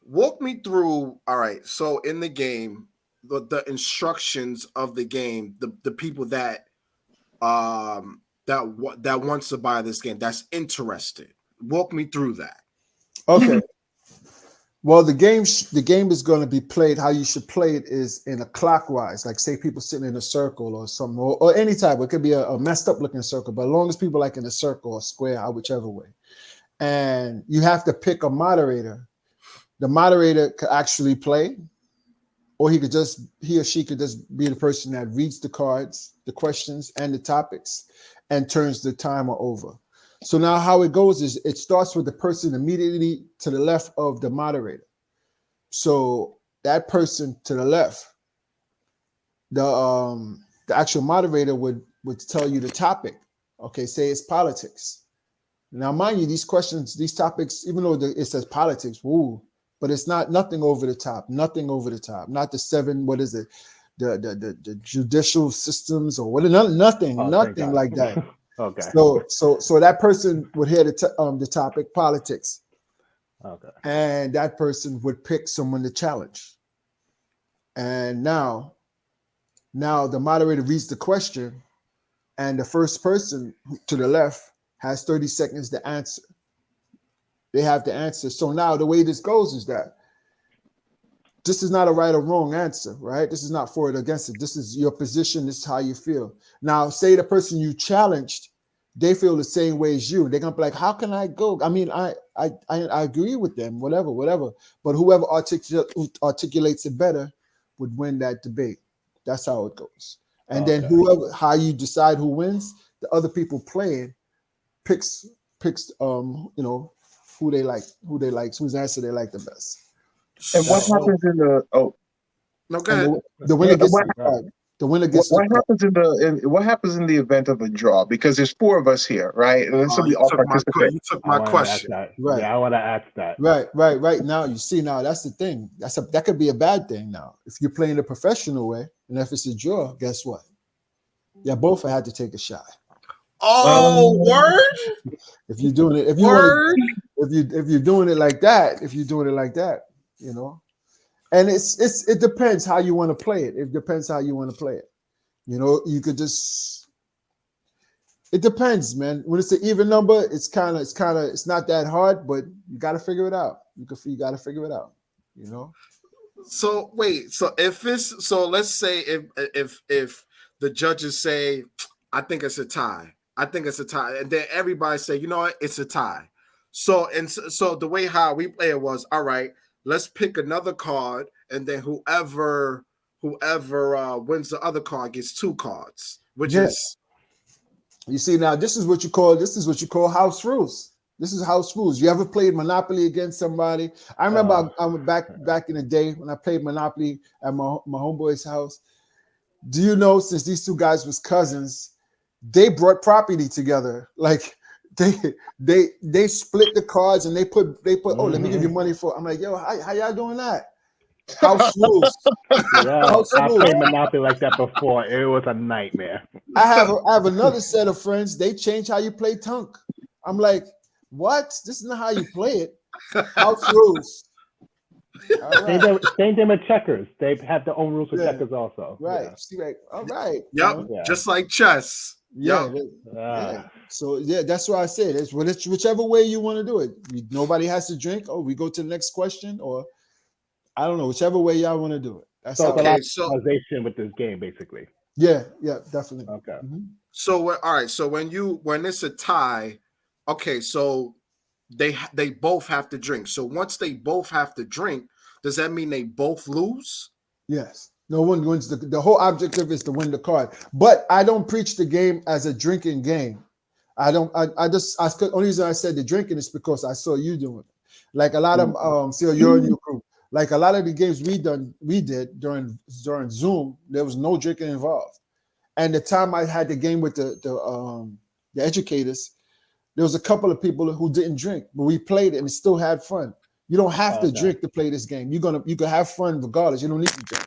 walk me through. All right. So in the game, the instructions of the game, the people that wants to buy this game, that's interested. Walk me through that. Okay. Well, the game is going to be played. How you should play it is in a clockwise, like say people sitting in a circle or something, or any type. It could be a messed up looking circle, but as long as people like in a circle or square, whichever way. And you have to pick a moderator. The moderator could actually play, or he or she could just be the person that reads the cards, the questions, and the topics, and turns the timer over. So now how it goes is it starts with the person immediately to the left of the moderator. So that person to the left, the actual moderator would tell you the topic. Okay, say it's politics. Now, mind you, these questions, these topics, even though it says politics, but it's nothing over the top, not the 7, what is it? The judicial systems or what? Nothing like that. Okay. So that person would hear the topic politics. Okay. And that person would pick someone to challenge. And now the moderator reads the question, and the first person to the left has 30 seconds to answer. They have to answer. So now the way this goes is that this is not a right or wrong answer, right? This is not for it or against it. This is your position. This is how you feel. Now, say the person you challenged, they feel the same way as you. They're gonna be like, "How can I go?" I mean, I agree with them, whatever. But whoever articulates it better would win that debate. That's how it goes. And then how you decide who wins, the other people playing picks who they like, whose answer they like the best. And what happens in the no, go ahead. The winner gets the card. The winner gets what happens in the event of a draw? Because there's 4 of us here, right? And this will be all participants. You took my question. Right. Yeah, I want to ask that. Right. Now you see, now that's the thing. That could be a bad thing now. If you're playing the professional way, and if it's a draw, guess what? Yeah, both had to take a shot. Oh, word! If you're doing it, if you're doing it like that, and it depends how you want to play it. It depends how you want to play it. You could just. It depends, man. When it's an even number, it's not that hard, but you got to figure it out. You got to figure it out. You know. So wait, so if it's so, let's say if the judges say, I think it's a tie, I think it's a tie, and then everybody say, you know what, it's a tie. So so the way how we play it was, all right, let's pick another card, and then whoever wins the other card gets two cards, which Yeah. is You see now, this is what you call house rules. This is house rules. You ever played Monopoly against somebody? I remember I was back in the day when I played Monopoly at my homeboy's house. Do you know, since these two guys was cousins, they brought property together. Like they they split the cards and they put oh, let me give you money for. I'm like, yo, how y'all doing that? House rules. Yeah, House I rules. played Monopoly like that before. It was a nightmare. I have another set of friends. They change how you play Tunk. I'm like, what? This is not how you play it. House rules. All right. Same thing with checkers. They have their own rules for Yeah. checkers also. Right. Yeah. See, like, all right. yep, Yeah. just like chess. Yeah. Yep. Yeah. So yeah, that's why I said it's whichever way you want to do it. Nobody has to drink. Oh, we go to the next question, or I don't know, whichever way y'all want to do it. That's So how. it's a lot Okay, of so customization with this game, basically. Yeah. Definitely. Okay. Mhm. so all right, so when it's a tie, okay, so they both have to drink. So once they both have to drink, does that mean they both lose? Yes. No one wins. The whole objective is to win the card. But I don't preach the game as a drinking game. I don't. Only reason I said the drinking is because I saw you doing it. Like a lot of see you're in your group. Like a lot of the games we did during Zoom, there was no drinking involved. And the time I had the game with the educators, there was a couple of people who didn't drink, but we played it and still had fun. You don't have to drink to play this game. You can have fun regardless. You don't need to drink.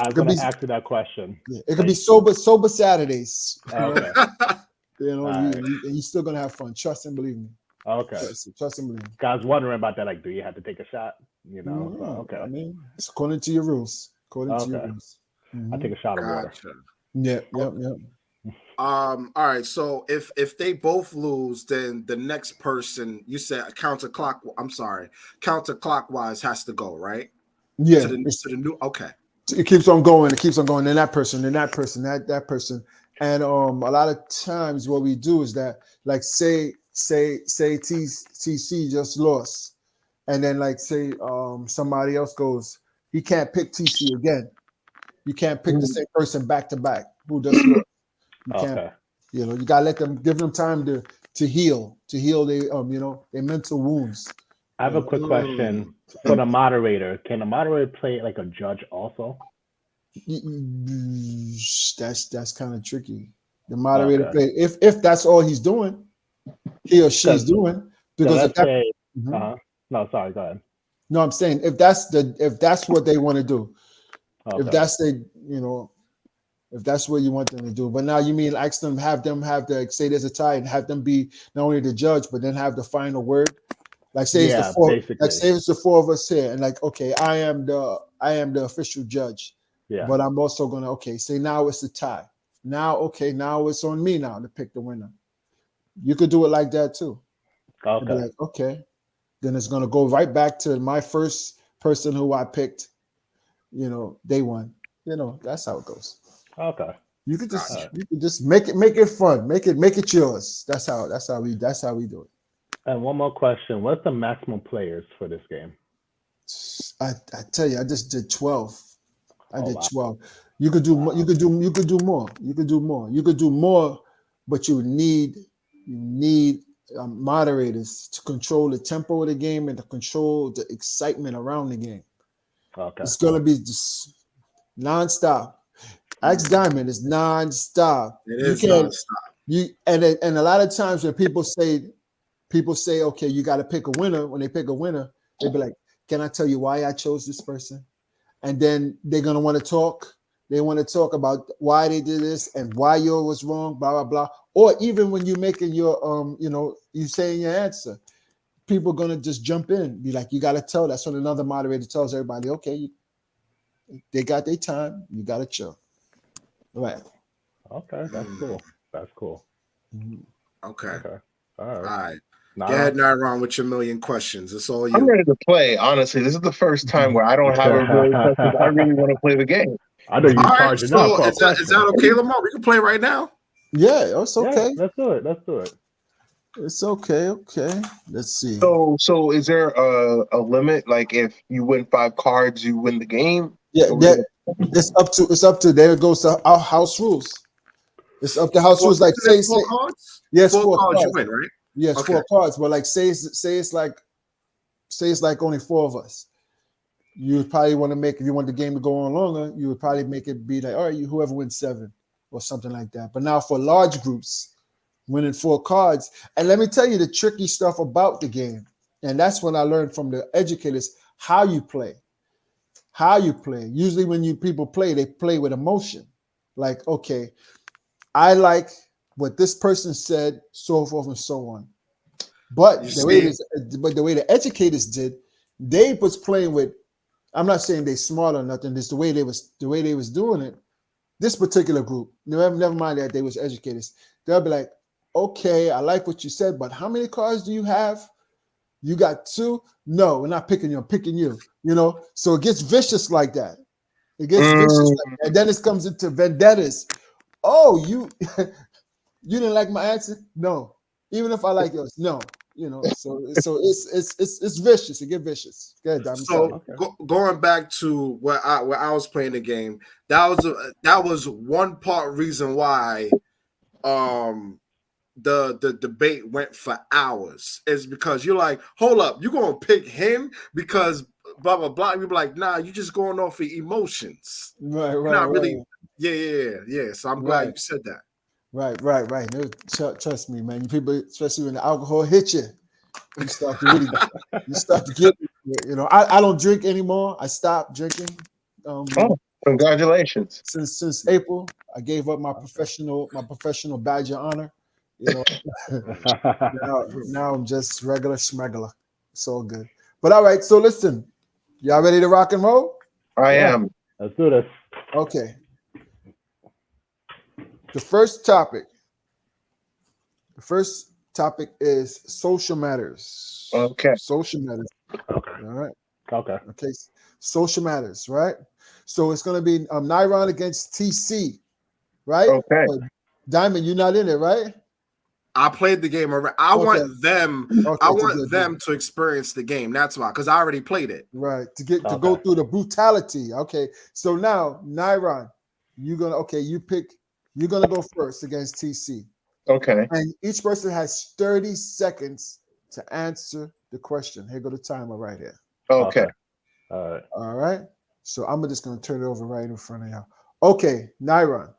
I was going to ask you that question. Yeah, it could be sober Saturdays. Okay. And you're still gonna have fun. Trust and believe me. Okay. Trust and believe me. I was wondering about that. Like, do you have to take a shot? You know. So, okay. I mean, it's according to your rules. According to your rules. I take a shot of water. Gotcha. Yep. All right, so if they both lose, then the next person, you said counterclockwise has to go, right? Yeah. To the new, okay. It keeps on going. It keeps on going. Then that person, that person. And a lot of times what we do is that, like, say TC just lost, and then like say somebody else goes, he can't pick TC again. You can't pick the same person back to back who just lost. You can't. You gotta give them time to heal their their mental wounds. I have a quick question for the moderator. Can the moderator play like a judge also? That's kind of tricky. The moderator play if that's all he's doing, he or she's doing. Because no, sorry, go ahead. No, I'm saying if that's what they want to do, if that's if that's what you want them to do. But now you mean ask them, have the say there's a tie and have them be not only the judge, but then have the final word. Like say it's the four, basically. Like say it's the four of us here, and like okay, I am the official judge. Yeah. But I'm also gonna say now it's a tie. Now it's on me now to pick the winner. You could do it like that too. Okay. Be like, okay. Then it's gonna go right back to my first person who I picked. They won. That's how it goes. Okay. You could just make it fun. Make it yours. That's how we do it. And one more question: what's the maximum players for this game? I tell you, I just did 12. I did 12. You could do more. You could do more. You could do more, but you need moderators to control the tempo of the game and to control the excitement around the game. Okay. It's gonna be just nonstop. X Diamond is nonstop. It is nonstop. And a lot of times when people say, okay, you got to pick a winner. When they pick a winner, they be like, can I tell you why I chose this person? And then they're gonna want to talk. They want to talk about why they did this and why yours was wrong, blah blah blah. Or even when you're making your you saying your answer, people are gonna just jump in, be like, you got to tell. That's when another moderator tells everybody, okay, they got their time. You got to chill. Right. Okay, that's cool. That's cool. Okay. All right. Go ahead, Naron, with your million questions. It's all I'm you. ready to play. Honestly, this is the first time where I don't have a million questions. I really want to play the game. I know you All right, charging up so for a is that okay, Lamont? We can play right now. Yeah, it's Yeah, okay. let's do it. Let's do it. It's okay. Okay. Let's see. So is there a limit? Like if you win 5 cards, you win the game? Yeah, Or that it's up to there it goes to our house rules. It's up to house rules. Like Isn't it say 4 cards? yes, 4 4 cards you cards. win, right? Yes, Okay. 4 cards. But like say it's like only 4 of us. You would probably want to make, if you want the game to go on longer, you would probably make it be like, all right, whoever wins 7 or something like that. But now for large groups, winning 4 cards. And let me tell you the tricky stuff about the game. And that's what I learned from the educators, how you play. How you play. Usually when people play, they play with emotion. Like, okay, I like what this person said, so forth and so on. But the way the educators did, they was playing with, I'm not saying they smart or nothing, just the way they was doing it. This particular group, never mind that they was educators, they'll be like, okay, I like what you said, but how many cards do you have? You got 2? No, we're not picking you, I'm picking you. You know, so it gets vicious like that. It gets vicious like that. And then it comes into vendettas. Oh, you you didn't like my answer? No. Even if I like yours, no. You know, so it's vicious. It get vicious. Go ahead, Dom, So going back to where I was playing the game, that was one part reason why the debate went for hours, is because you're like, hold up, you're gonna pick him because blah blah blah. You're like, nah, you just going off of emotions. Right. Not really. Yeah. So I'm glad you said that. Right. Trust me, man. You people, especially when the alcohol hits you, you start to get, you know. I don't drink anymore. I stopped drinking. Congratulations! Since April, I gave up my professional badge of honor. You know, now I'm just regular schmegular. It's all good. But all right, so listen, y'all ready to rock and roll? I am. Let's do this. Okay. The first topic is social matters. Okay. Social matters. Okay. All right. Okay. Okay. Social matters, right? So it's going to be Niron against TC, right? Okay. Diamond, you're not in it, right? I played the game already. I want them to experience the game. That's why, because I already played it. Right. To go through the brutality. Okay. So now, Niron, you're gonna go first against TC. Okay. And each person has 30 seconds to answer the question. Here go the timer right here. Okay. All right. So I'm just gonna turn it over right in front of y'all. Okay, Niron.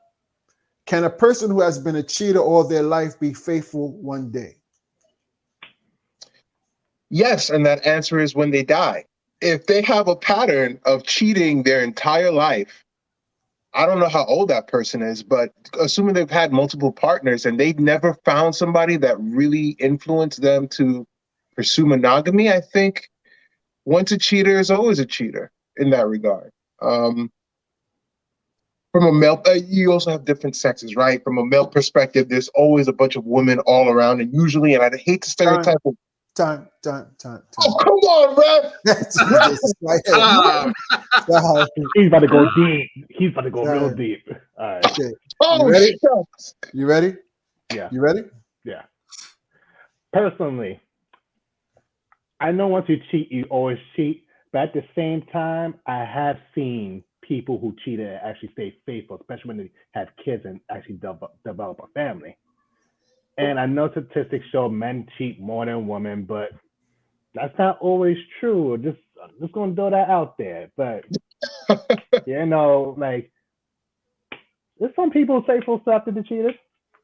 Can a person who has been a cheater all their life be faithful one day? Yes, and that answer is when they die. If they have a pattern of cheating their entire life, I don't know how old that person is, but assuming they've had multiple partners and they've never found somebody that really influenced them to pursue monogamy, I think once a cheater is always a cheater in that regard. From a male, you also have different sexes, right? From a male perspective, there's always a bunch of women all around, and usually, and I hate to stereotype. Time. Oh, come on, ref! He's about to go deep. He's about to go real deep. All right. Okay. Oh, you ready? shucks. You ready? Yeah. You ready? Yeah. Personally, I know once you cheat, you always cheat. But at the same time, I have seen people who cheated and actually stay faithful, especially when they have kids and actually develop a family. And I know statistics show men cheat more than women, but that's not always true. I'm just gonna throw that out there. But you know, like there's some people faithful after the cheaters.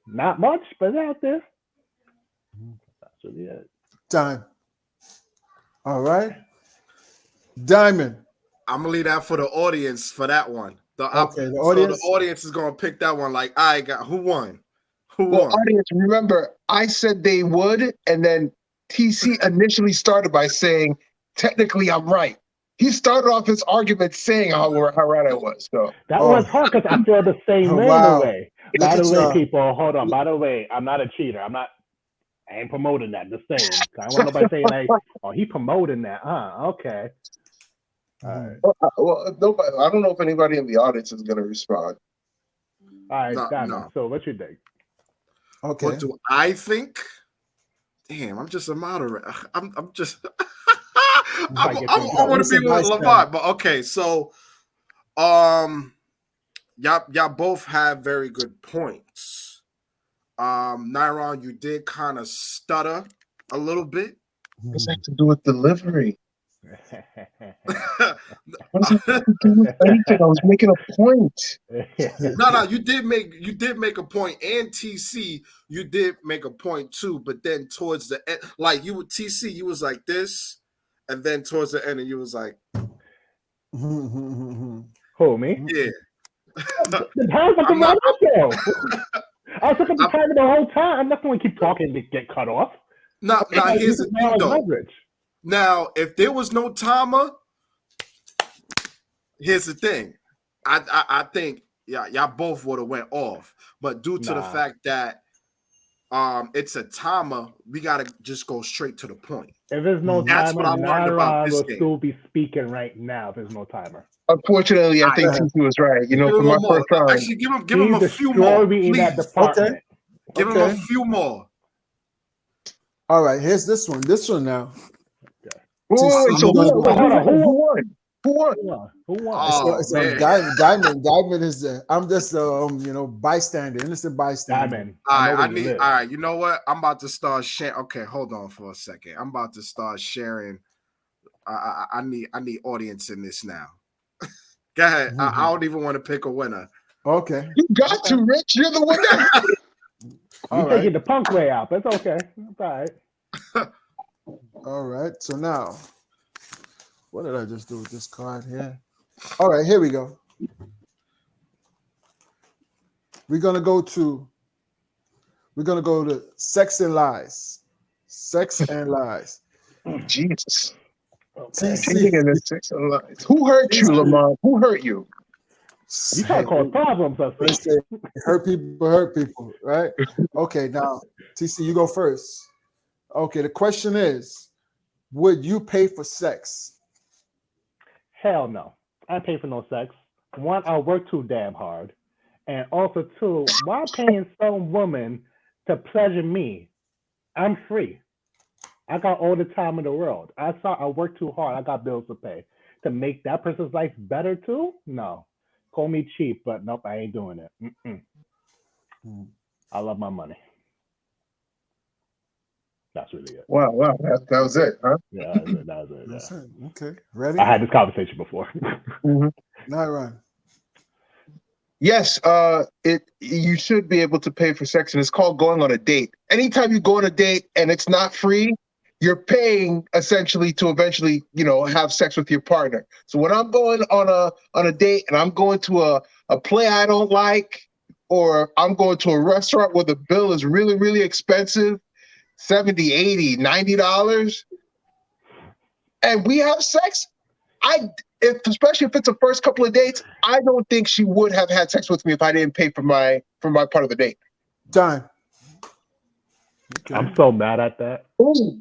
Not much, but it's out there. That's really it. Time. All right. Diamond. I'm gonna leave that for the audience for that one. The audience. So the audience is gonna pick that one. Like, I got who won. Well, audience, remember, I said they would, and then TC initially started by saying, "Technically, I'm right." He started off his argument saying how right I was. So that was hard because I feel the same way in a way. By the way, people, hold on. By the way, I'm not a cheater. I'm not. I ain't promoting that. Just saying. I don't want nobody saying like, "Oh, he promoting that." Okay. All right. Well, nobody, I don't know if anybody in the audience is going to respond. All right, Diamond. No. So, what you think? Okay. What do I think? Damn, I'm just a moderator. I'm just. I want to be with Lamont, but okay. So, y'all both have very good points. Nyron, you did kind of stutter a little bit. What does that have to do with delivery? What does that have to do with anything? I was making a point. No, you did make a point, and TC, you did make a point too. But then towards the end, like TC, you was like this, and then towards the end, and you was like, "Who, me?" Yeah. The time fucking right up though. I was looking at the timer the whole time. I'm not going to keep talking and get cut off. Now here's the thing, though. Now, if there was no timer, here's the thing. I think y'all both would have went off, but due to the fact that it's a timer, we gotta just go straight to the point. If there's no That's timer, what I learned about this game. Still be speaking right now. If there's no timer. Unfortunately, I think TC was right. You know, for my first time. Actually, give him a few more, please. Okay. Give him a few more. All right, here's this one. This one now. Okay. So who won? Oh, man. Diamond is the. I'm just bystander, innocent bystander. Diamond. All right. You know what? I'm about to start sharing. Okay, hold on for a second. I'm about to start sharing. I need audience in this now. Go ahead. I don't even want to pick a winner. Okay. You got to, Rich. You're the one that. You're taking the punk way out. That's okay. That's all right. All right. So now, what did I just do with this card here? All right, here we go. We're gonna go to Sex and Lies. Sex and Lies. Jesus. TC. Sex and Lies. Who hurt you, Lamont? Who hurt you? You trying to cause problems, I think. Hurt people, right? Okay, now, TC, you go first. Okay, the question is, would you pay for sex? Hell no. I pay for no sex. One, I work too damn hard. And also, two, why paying some woman to pleasure me? I'm free. I got all the time in the world. I work too hard. I got bills to pay. To make that person's life better too? No. Call me cheap, but nope, I ain't doing it. I love my money. That's really it. Wow. That was it, huh? Yeah, that was it. That's it. Okay. Ready? I had this conversation before. Now run. Yes, you should be able to pay for sex, and it's called going on a date. Anytime you go on a date and it's not free, you're paying essentially to eventually, have sex with your partner. So when I'm going on a date and I'm going to a play I don't like, or I'm going to a restaurant where the bill is really, really expensive, $70, $80, $90, and we have sex, especially if it's the first couple of dates, I don't think she would have had sex with me if I didn't pay for my part of the date. Time. Okay. I'm so mad at that. Ooh.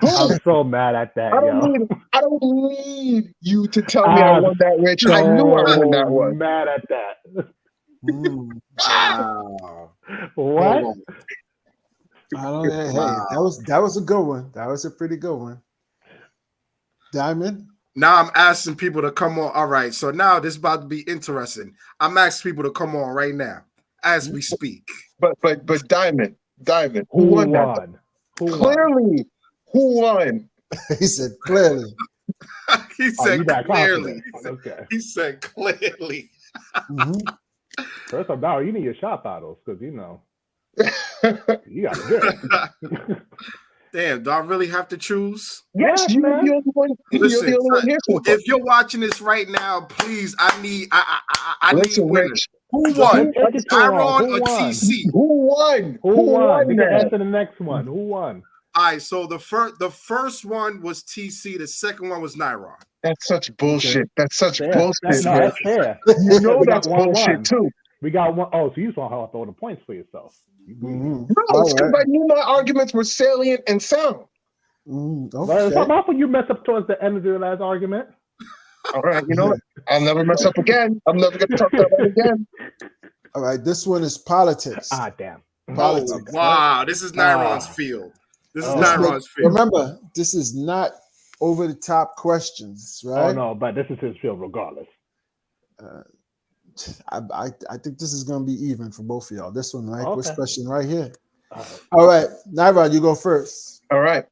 I'm so mad at that. I don't need you to tell me I won that, Rich. I knew I won that one. Mad at that. Wow. What? I don't know. Hey, that was a good one. That was a pretty good one. Diamond. Now I'm asking people to come on. All right, so now this is about to be interesting. I'm asking people to come on right now as we speak. But Diamond, who won that? Clearly, who won? He said clearly. He said clearly. Okay. He said clearly. First of all, you need your shot bottles because you got to good. Damn, do I really have to choose? Yes, you're the only one. Listen, you're the only one here. If you're watching this right now, please, I need Rich. Who won? Tyron or TC? Who won? Who won? We can answer the next one. Who won? All right, so the first one was TC. The second one was Nyron. That's such bullshit. That's such bullshit. That's fair. You know that's bullshit too. We got one. Oh, so you saw how I throw the points for yourself. Mhm. No, All it's because right. I knew my arguments were salient and sound. But it's Okay. not when you mess up towards the end of the last argument. All right, you know what? I'll never mess up again. I'm never going to talk that way again. All right. This one is politics. Ah, damn. Politics. Oh, Right? wow. This is Nyron's field. This is Oh. Nyron's field. Remember, this is not over the top questions, right? Oh no, but this is his field regardless. I think this is going to be even for both of y'all. This one, right? This Okay. question right here. All right, Nyron, you go first. All right.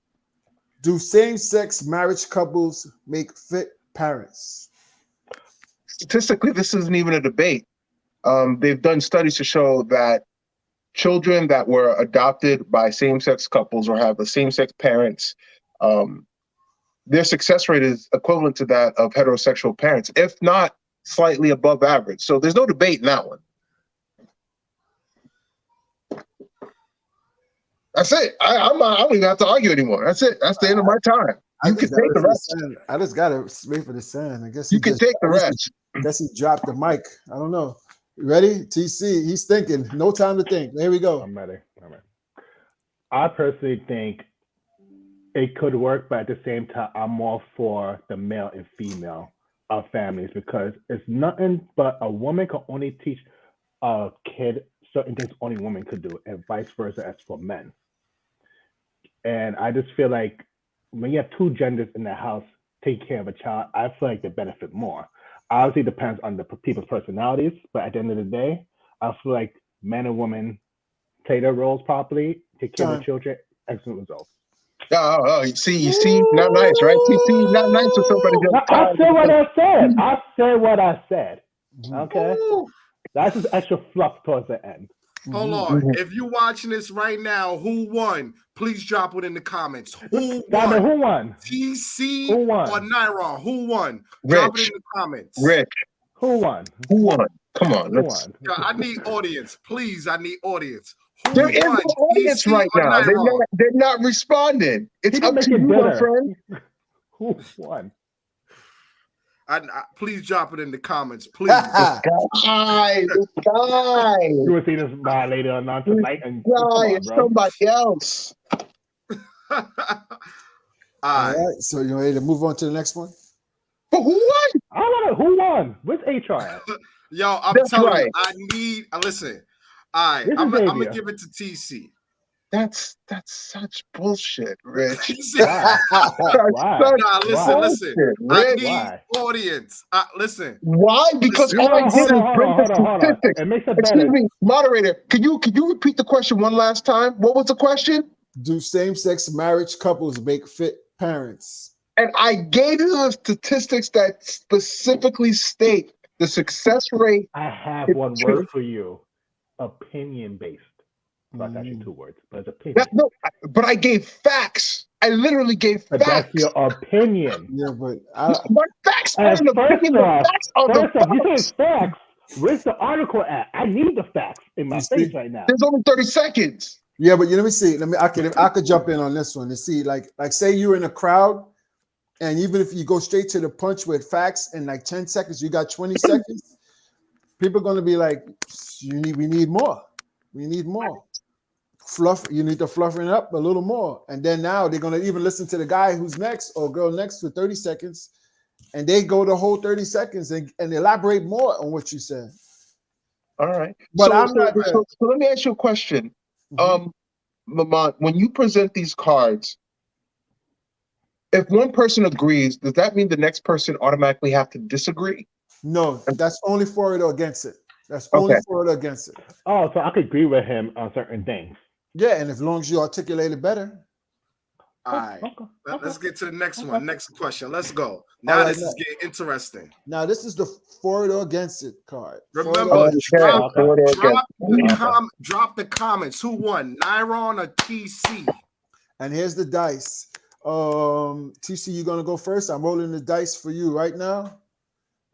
Do same-sex marriage couples make fit parents? Statistically, this isn't even a debate. They've done studies to show that children that were adopted by same-sex couples or have the same-sex parents, their success rate is equivalent to that of heterosexual parents, if not slightly above average. So there's no debate in that one. That's it. I don't even have to argue anymore. That's it. That's the end of my time. You can take the rest. I just got to wait for the sign. I guess You can take the rest. I guess he dropped the mic. I don't know. You ready? TC, he's thinking. No time to think. Here we go. I'm ready. I personally think it could work, but at the same time, I'm more for the male and female of families because it's nothing but a woman can only teach a kid certain things only women could do, and vice versa as for men. And I just feel like when you have two genders in the house taking care of a child, I feel like they benefit more. Obviously, it depends on the people's personalities, but at the end of the day, I feel like men and women play their roles properly, take care of the children, excellent results. Oh, you see, not nice, right? TC, not nice with somebody. I said what I said. I said what I said. Okay, that's just extra fluff towards the end. Hold on. If you're watching this right now, who won? Please drop it in the comments. Who won? Who won? TC Who won? or Nyron? Who won? Rich. Drop it in the comments. Rich. Who won? Who won? Come on. Who won? I need audience. Please, I need audience. Who There is won? no audience TC right or now. Nyron? They're not responding. It's He can up make to it you, my better. friend. Who won? Please drop it in the comments, please. This guy. You will see this by later on tonight. And Guy, it's somebody else. All right. So you ready to move on to the next one? But who won? I want to. Who won? Where's HR at? Yo, I'm That's telling right. you, I need. Listen, all right, This I'm is gonna Xavier. give it to TC. That's such bullshit, Rich. Why? Why? Nah, listen. I need audience. Listen. Why? Because all I did is bring the statistics. It makes it Excuse better. me, moderator. Can you repeat the question one last time? What was the question? Do same-sex marriage couples make fit parents? And I gave you the statistics that specifically state the success rate. I have one word for you. Opinion based. That's actually two words, but it's opinion. But I gave facts. I literally gave facts. That's your opinion. Yeah, but my facts are an opinion. The facts are the facts. You say facts. Where's the article at? I need the facts in my face right now. There's only 30 seconds. Yeah, but let me see. I could jump in on this one and see, like say you're in a crowd, and even if you go straight to the punch with facts in like 10 seconds, you got 20 seconds. People are gonna be like, we need more. We need more. Fluff, you need to fluff it up a little more. And then now they're gonna even listen to the guy who's next or girl next for 30 seconds, and they go the whole 30 seconds and elaborate more on what you said. All right. But so let me ask you a question. Lamont, when you present these cards, if one person agrees, does that mean the next person automatically have to disagree? No, that's only for it or against it. That's only for it or against it. Oh, so I could agree with him on certain things. Yeah, and as long as you articulate it better. All right. Let's get to the next one. Next question. Let's go. Now this is getting interesting. Now this is the for it or against it card. Remember, drop the comments. Who won, Nyron or TC? And here's the dice. TC, you're gonna go first. I'm rolling the dice for you right now.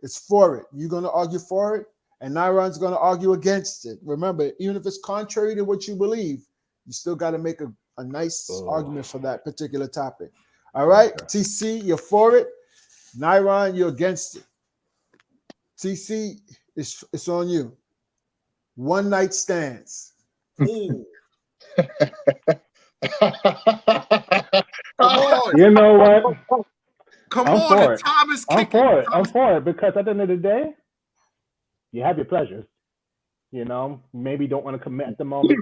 It's for it. You're gonna argue for it, and Nyron's gonna argue against it. Remember, even if it's contrary to what you believe, you still got to make a nice argument for that particular topic. All right, TC, you're for it. Nyron, you're against it. TC, it's on you. one night stands. Ooh. Come on. You know what? Come I'm on. for The it. time is I'm kicking. for it. I'm for it because at the end of the day, you have your pleasures. You know, maybe you don't want to commit at the moment.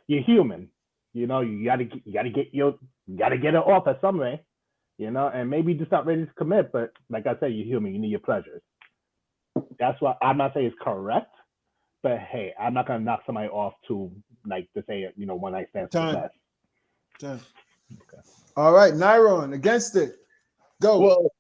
You're human. You know, you gotta get it off at some way. You know, and maybe you're just not ready to commit. But like I said, you're human. You need your pleasures. That's why I'm not saying it's correct. But hey, I'm not gonna knock somebody off to like to say one night stands is the best. Time. Okay. All right, Nyron, against it. Go. Well,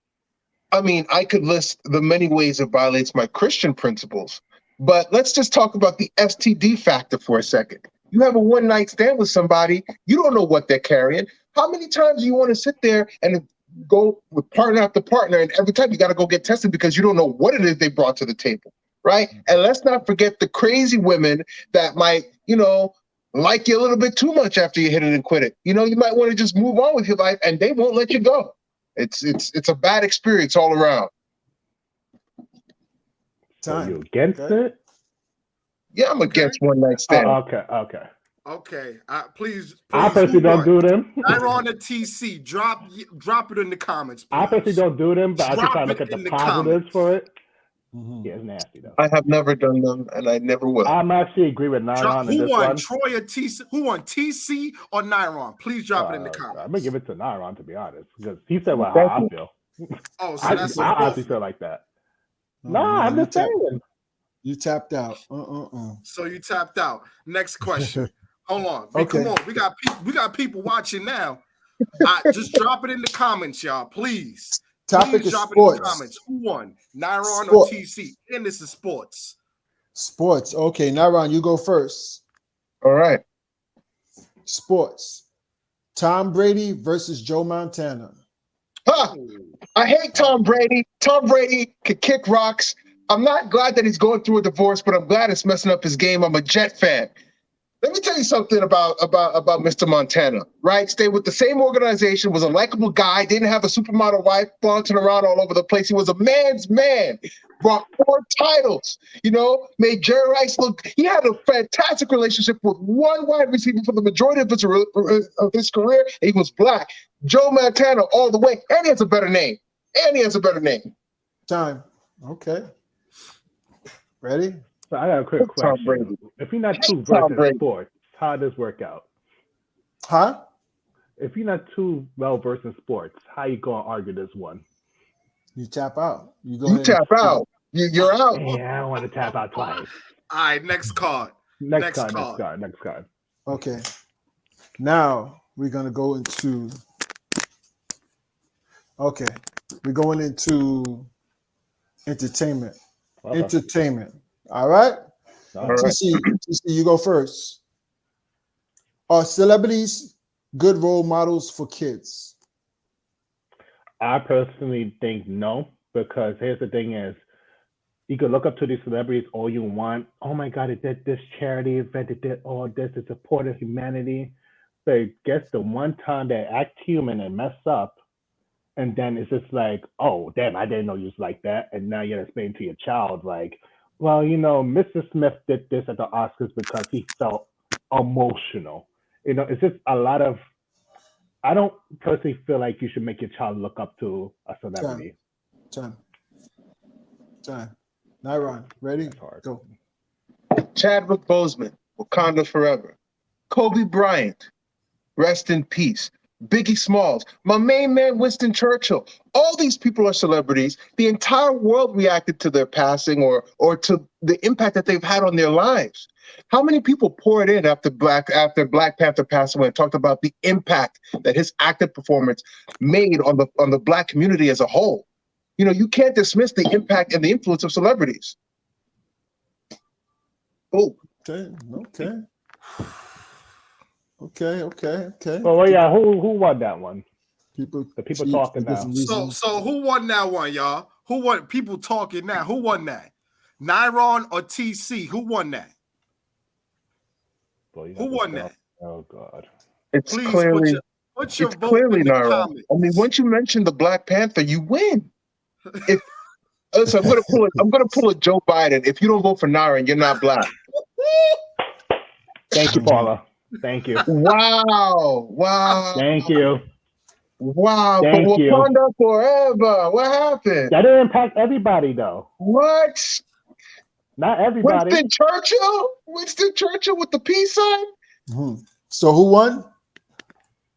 I mean, I could list the many ways it violates my Christian principles, but let's just talk about the STD factor for a second. You have a one night stand with somebody, you don't know what they're carrying. How many times do you want to sit there and go with partner after partner, and every time you got to go get tested because you don't know what it is they brought to the table, right? And let's not forget the crazy women that might, like you a little bit too much after you hit it and quit it. You might want to just move on with your life, and they won't let you go. It's a bad experience all around. So you against it? Yeah, I'm against one night stand. Okay. Please. I personally don't do them. Nyron and TC, drop it in the comments, please. I personally don't do them, but I can try to look at the positives for it. Yeah, it's nasty though. I have never done them, and I never will. I'm actually agree with Nyron in this one. Troy or TC? Who won, TC or Nyron? Please drop it in the comments. I'm gonna give it to Nyron, to be honest, because he said how I feel. Oh, so that's I honestly feel like that. No, I'm just saying. You tapped out. So you tapped out. Next question. Hold on. Okay. Come on. We got people watching now. Just drop it in the comments, y'all, please. Topic please is drop sports. It in the comments. Who won? Nyron or TC? And this is sports. Sports. Okay, Nyron, you go first. All right. Sports. Tom Brady versus Joe Montana. I hate Tom Brady. Tom Brady could kick rocks. I'm not glad that he's going through a divorce, but I'm glad it's messing up his game. I'm a Jet fan. Let me tell you something about Mr. Montana, right? Stayed with the same organization, was a likable guy, didn't have a supermodel wife flaunting around all over the place. He was a man's man, brought 4 titles, made Jerry Rice look. He had a fantastic relationship with one wide receiver for the majority of his career. He was black. Joe Montana all the way, and he has a better name. Time. Okay. Ready? So I got a quick question. If you're not too versed in sports, how does this work out? Huh? If you're not too well versed in sports, how you gonna argue this one? You tap out. You tap out. You're out. Yeah, I don't want to tap out twice. All right, next card. Next card. Okay. Now we're gonna go into. Okay, we're going into entertainment. Okay. Entertainment. All right. TC, you go first. Are celebrities good role models for kids? I personally think no, because here's the thing is, you can look up to these celebrities all you want. Oh my God, it did this charity event, it did all this, it supported humanity. But I guess the one time they act human and mess up, and then it's just like, oh, damn, I didn't know you was like that. And now you're explaining to your child, like, well, Mr. Smith did this at the Oscars because he felt emotional. It's just a lot of, I don't personally feel like you should make your child look up to a celebrity. Time. Nyron, ready? Go. Chadwick Boseman, Wakanda Forever. Kobe Bryant, rest in peace. Biggie Smalls, my main man Winston Churchill. All these people are celebrities. The entire world reacted to their passing or to the impact that they've had on their lives. How many people poured in after Black Panther passed away and talked about the impact that his active performance made on the Black community as a whole? You can't dismiss the impact and the influence of celebrities. Oh. Okay. Well, yeah, who won that one? The people talking now. So who won that one, y'all? Who won? People talking now. Who won that? Nyron or TC? Who won that? Who won that? Oh God! It's clearly Nyron. I mean, once you mention the Black Panther, you win. Listen, I'm gonna pull a Joe Biden. If you don't vote for Nyron, you're not black. Thank you, Paula. Thank you. Wow. Thank you. Wow. For Thank you. Wakanda forever. What happened? That didn't impact everybody, though. What? Not everybody. Winston Churchill? Winston Churchill with the peace sign? Mhm. So who won?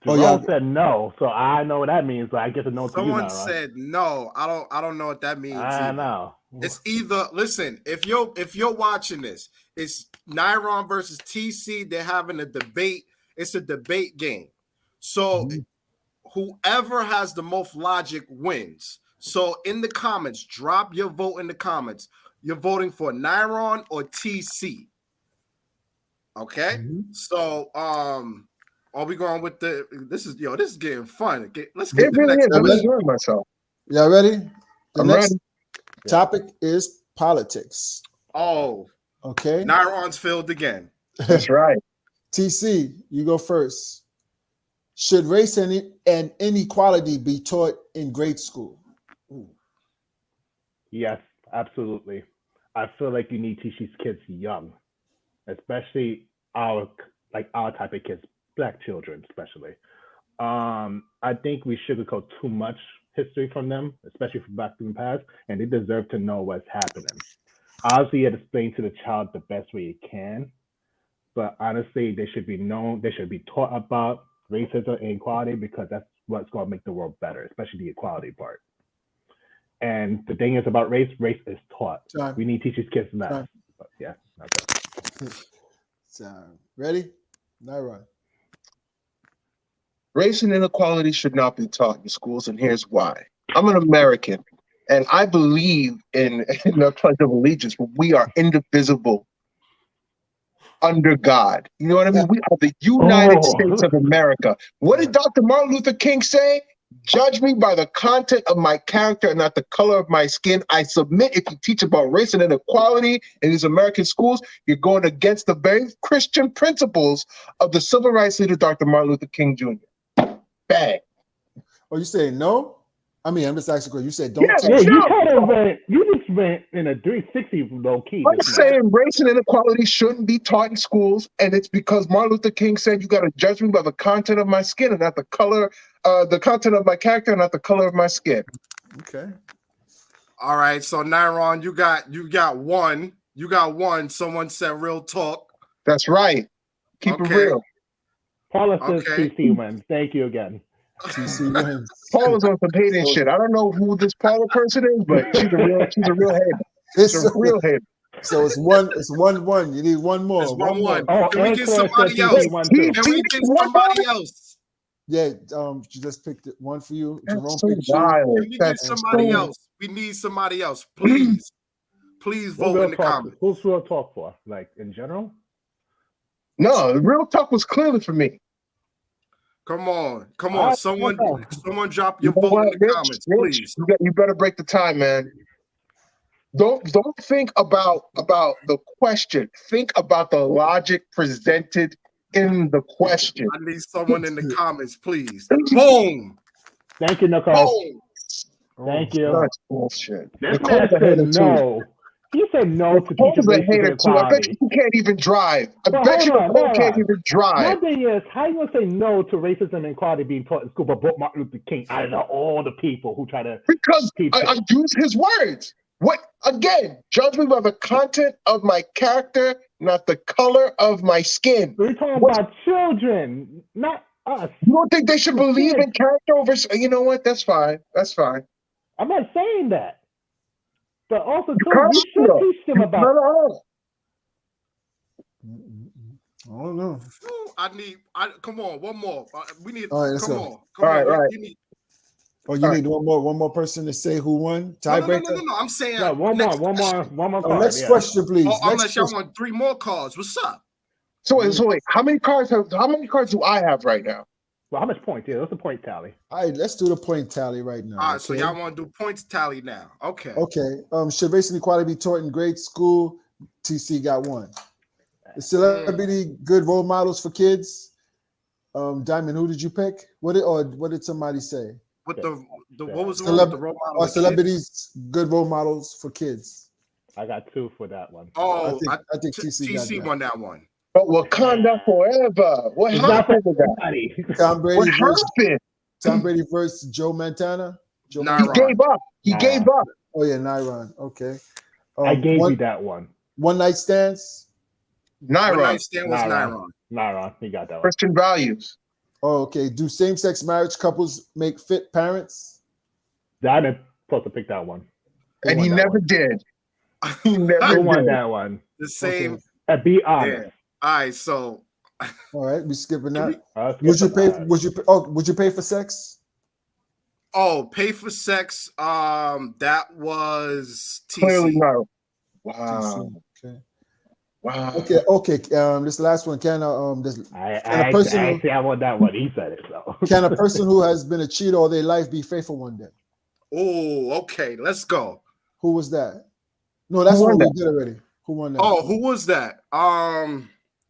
Jerome said no, so I know what that means. But I get to know to you Someone now. said no. I don't know what that means. I know. It's either listen, if you're watching this, it's Nyron versus TC. They're having a debate. It's a debate game. So whoever has the most logic wins. So in the comments, drop your vote in the comments. You're voting for Nyron or TC. Okay. So are we going with this is getting fun. Okay, let's get It the really next is. I'm enjoying myself. Y'all ready? The I'm next ready. topic is politics. Oh, Okay. Nyron's filled again. That's right. TC, you go first. Should race and inequality be taught in grade school? Yes, absolutely. I feel like you need to teach these kids young, especially our type of kids, Black children especially. I think we sugarcoat too much history from them, especially from Black in the past, and they deserve to know what's happening. Obviously, you have to explain to the child the best way you can, but honestly, they should be taught about racism and equality because that's what's going to make the world better, especially the equality part. And the thing is about race is taught. Time. We need to teach these kids less. But yeah, okay. Ready? Nyron. Race and inequality should not be taught in schools, and here's why. I'm an American, and I believe in the Pledge of Allegiance, where we are indivisible under God. You know what I mean? We are the United States of America. What did Dr. Martin Luther King say? Judge me by the content of my character and not the color of my skin. I submit if you teach about race and inequality in these American schools, you're going against the very Christian principles of the civil rights leader, Dr. Martin Luther King Jr. Bang. Oh, you say no? I mean, I'm just asking because you said don't. Yeah, you just went in a 360 low key. I'm saying race and inequality shouldn't be taught in schools, and it's because Martin Luther King said you got to judge me by the content of my skin and not the color, the content of my character and not the color of my skin. Okay. All right, so Nyron, you got one. You got one. Someone said real talk. That's right. Keep it real. Paula says TC wins. Thank you again. TC wins. Paula's on some hating shit. I don't know who this Paula person is, but she's a real hater. She's a real hater. So it's 1-1. You need one more. It's 1-1. Oh, can we get somebody else? Can we get somebody else? Yeah, she just picked it. One for you. That's Jerome so picked you. violent. Can we get somebody else? We need somebody else. Please. Please vote in the comments. Who's real talk for? Like in general? No, real talk was clearly for me. Come on. Someone drop your vote in the comments, please. You better break the time, man. Don't think about the question. Think about the logic presented in the question. I need someone in the comments, please. Boom. Thank you, Nicole. Boom. Thank you. That's bullshit. This man said no. He said no to teaching racism and I bet you can't even drive. I bet you can't even drive. My thing is, how you gonna say no to racism and equality being taught in school, but both Martin Luther King out of all the people who try to because I use his words. What again? Judge me by the content of my character, not the color of my skin. We're talking about children, not us. You don't think they should believe in character over? You know what? That's fine. That's fine. I'm not saying that. But also, too, we should teach them about. No. I don't know. Come on, one more. We need. All right, come on. All right. You need one more person to say who won. Tiebreaker. No. I'm saying one more. Oh, next question, please. Unless y'all want 3 more cards. What's up? So wait, how many cards do I have right now? Well, how much points? Yeah, what's the point tally? All right, let's do the point tally right now. All right, so y'all want to do points tally now? Okay. Should race and equality be taught in grade school? TC got 1. The celebrity good role models for kids. Diamond, who did you pick? What did somebody say? What was the role model? Celebrities good role models for kids. I got 2 for that one. Oh, I think TC got TC that. won that one. But Wakanda forever. What It's not for happened with that? everybody. Tom What Brady versus happened? Joe Montana. He Nyron. gave up. He gave up. Oh yeah, Nyron. Okay. I gave you that one. One night stands. One Nyron. night stand was Nyron. Nyron, he got that one. Christian values. Oh, okay. Do same-sex marriage couples make fit parents? I didn't supposed to pick that one. And he never did. He never Who won did. that one? The same. Okay. And be honest. Yeah. All right, so All right, we skipping that. Would Would you pay for sex? pay for sex. That was TC. Clearly no. Wow. Okay. Wow. Okay. This last one. Can I want that one. He said it. So can a person who has been a cheater all their life be faithful one day? Oh, okay. Let's go. Who was that? No, that's what we did already. Who won that? Oh, who was that?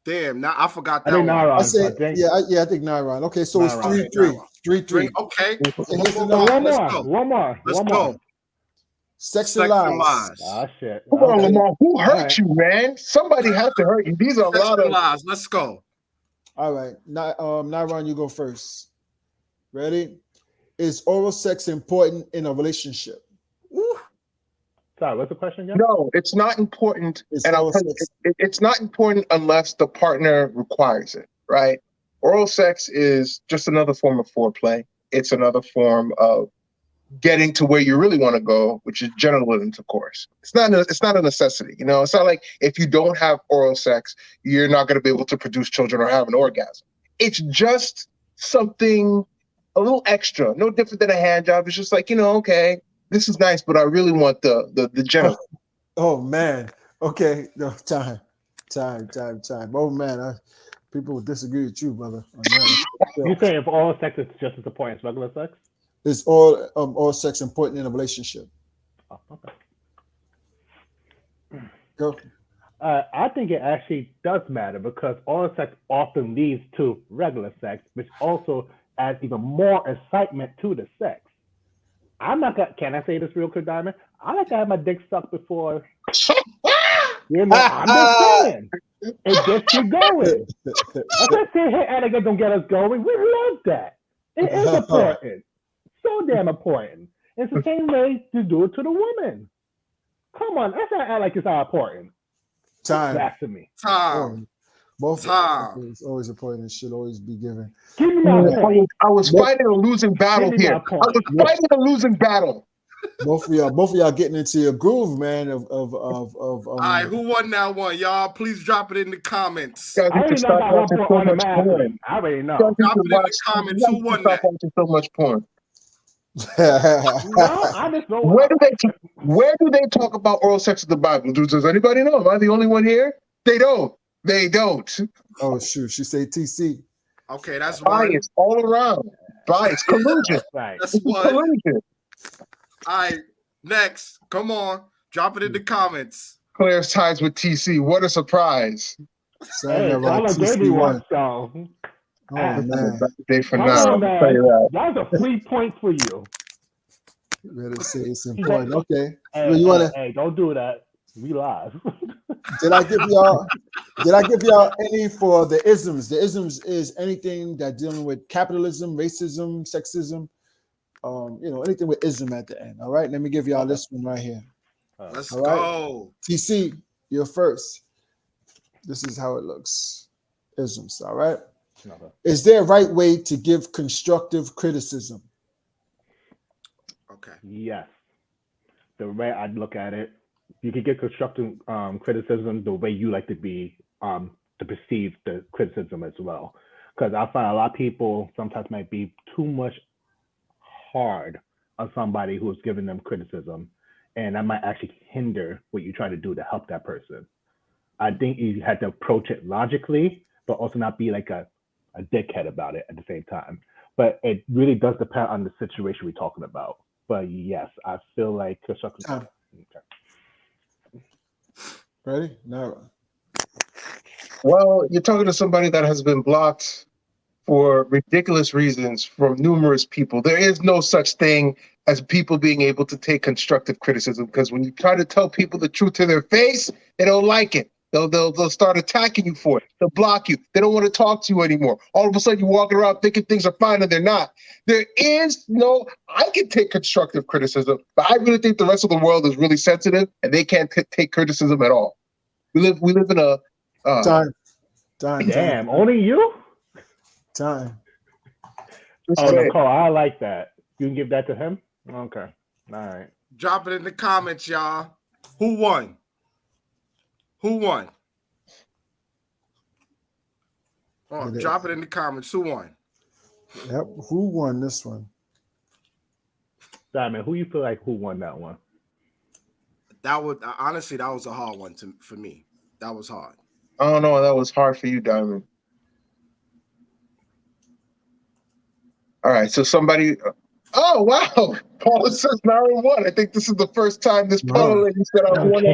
Damn. Now I forgot that I think one. Nyron. I think Nyron. Okay, so Nyron. it's 3-3. Okay. One more. Let's go. Sex and lies. Oh shit. Come on, Lamont. Who hurt you, man? Somebody had to hurt you. These are a lot of lies. Let's go. All right. Nyron, you go first. Ready? Is oral sex important in a relationship? Sorry, what's the question again? No, it's not important. And I'll tell you, it's not important unless the partner requires it, right? Oral sex is just another form of foreplay. It's another form of getting to where you really want to go, which is genital intercourse. It's not a necessity. You know, it's not like if you don't have oral sex, you're not going to be able to produce children or have an orgasm. It's just something a little extra, no different than a hand job. It's just like, okay, this is nice, but I really want the genital. Oh man. Okay. No, time. Oh man, people will disagree with you, brother. You say if oral sex is just as important as regular sex? Is all sex important in a relationship? Oh, okay. Go. I think it actually does matter because oral sex often leads to regular sex, which also adds even more excitement to the sex. I'm not gonna. Can I say this real quick, Diamond? I like to have my dick sucked before. I'm just saying. It gets you going. I'm not saying, hey, Anakin, don't get us going. We love that. It is important. So damn important. It's the same way to do it to the woman. Come on, that's not act like it's not important. Time. Back to me. Time. It's always important. It should always be given. Give me my point. I was fighting a losing battle here. I was fighting a losing battle. Both of y'all getting into your groove, man. All right, who won that one, y'all? Please drop it in the comments. I already know I got 1 point automatically. I already know. Drop it in the comments. Who won that? So much porn. No, I just know. Where do they talk about oral sex in the Bible? Does anybody know? Am I the only one here? They don't. Oh shoot, she say TC. Okay, that's bias all around. Bias, collusion. Right. That's one. Collusion. All right, next. Come on, drop it in the comments. Claire's ties with TC. What a surprise! Hey, I gave you one, so. Oh man, day for now. That's a 3 point for you. You better say it's important. Okay. Hey, don't do that. We live. Did I give y'all any for the isms? The isms is anything that dealing with capitalism, racism, sexism, anything with ism at the end. All right, let me give y'all this one right here. Let's go. TC, you're first. This is how it looks. Isms, all right? Is there a right way to give constructive criticism? Okay. Yes. The way I'd look at it, you can get constructive criticism the way you like to be to perceive the criticism as well. Because I find a lot of people sometimes might be too much hard on somebody who's giving them criticism, and that might actually hinder what you try to do to help that person. I think you have to approach it logically, but also not be like a dickhead about it at the same time. But it really does depend on the situation we're talking about. But yes, I feel like constructive. Okay. Ready? No. Well, you're talking to somebody that has been blocked for ridiculous reasons from numerous people. There is no such thing as people being able to take constructive criticism, because when you try to tell people the truth to their face, they don't like it. They'll start attacking you for it. They'll block you. They don't want to talk to you anymore. All of a sudden, you're walking around thinking things are fine and they're not. There is no. I can take constructive criticism, but I really think the rest of the world is really sensitive and they can't take criticism at all. We live in a Time. Damn, only you? Time. Oh, Nicole, I like that. You can give that to him? Okay. All right. Drop it in the comments, y'all. Who won? Who won? Oh, drop it in the comments. Who won? Yep. Who won this one? Diamond, who you feel like who won that one? That was honestly, that was a hard one for me. That was hard. I don't know. That was hard for you, Diamond. All right. So somebody. Oh wow! Paula says Nara won. I think this is the first time this Paula lady said I won.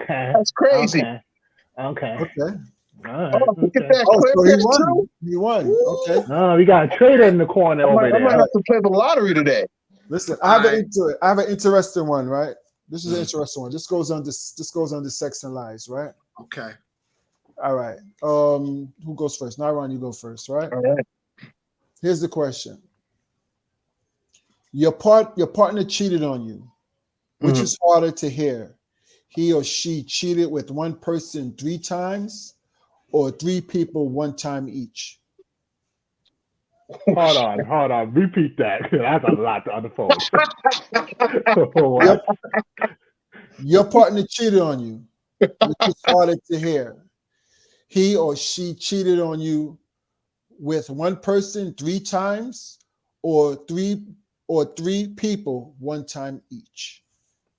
Okay. That's crazy. Okay. Oh, look at that! So he won. He won. Okay. No, we got a trader in the corner over there. I might have to play the lottery today. Listen, I have an interesting one, right? This is an interesting one. This goes on Sex and Lies, right? Okay. All right. Who goes first? Naran, you go first, right? All right. Here's the question. Your partner cheated on you. Which is harder to hear? He or she cheated with one person 3 times or 3 people 1 time each? Hold on. Repeat that. That's a lot to unfold. Your partner cheated on you, which is harder to hear. He or she cheated on you with one person 3 times or three people 1 time each.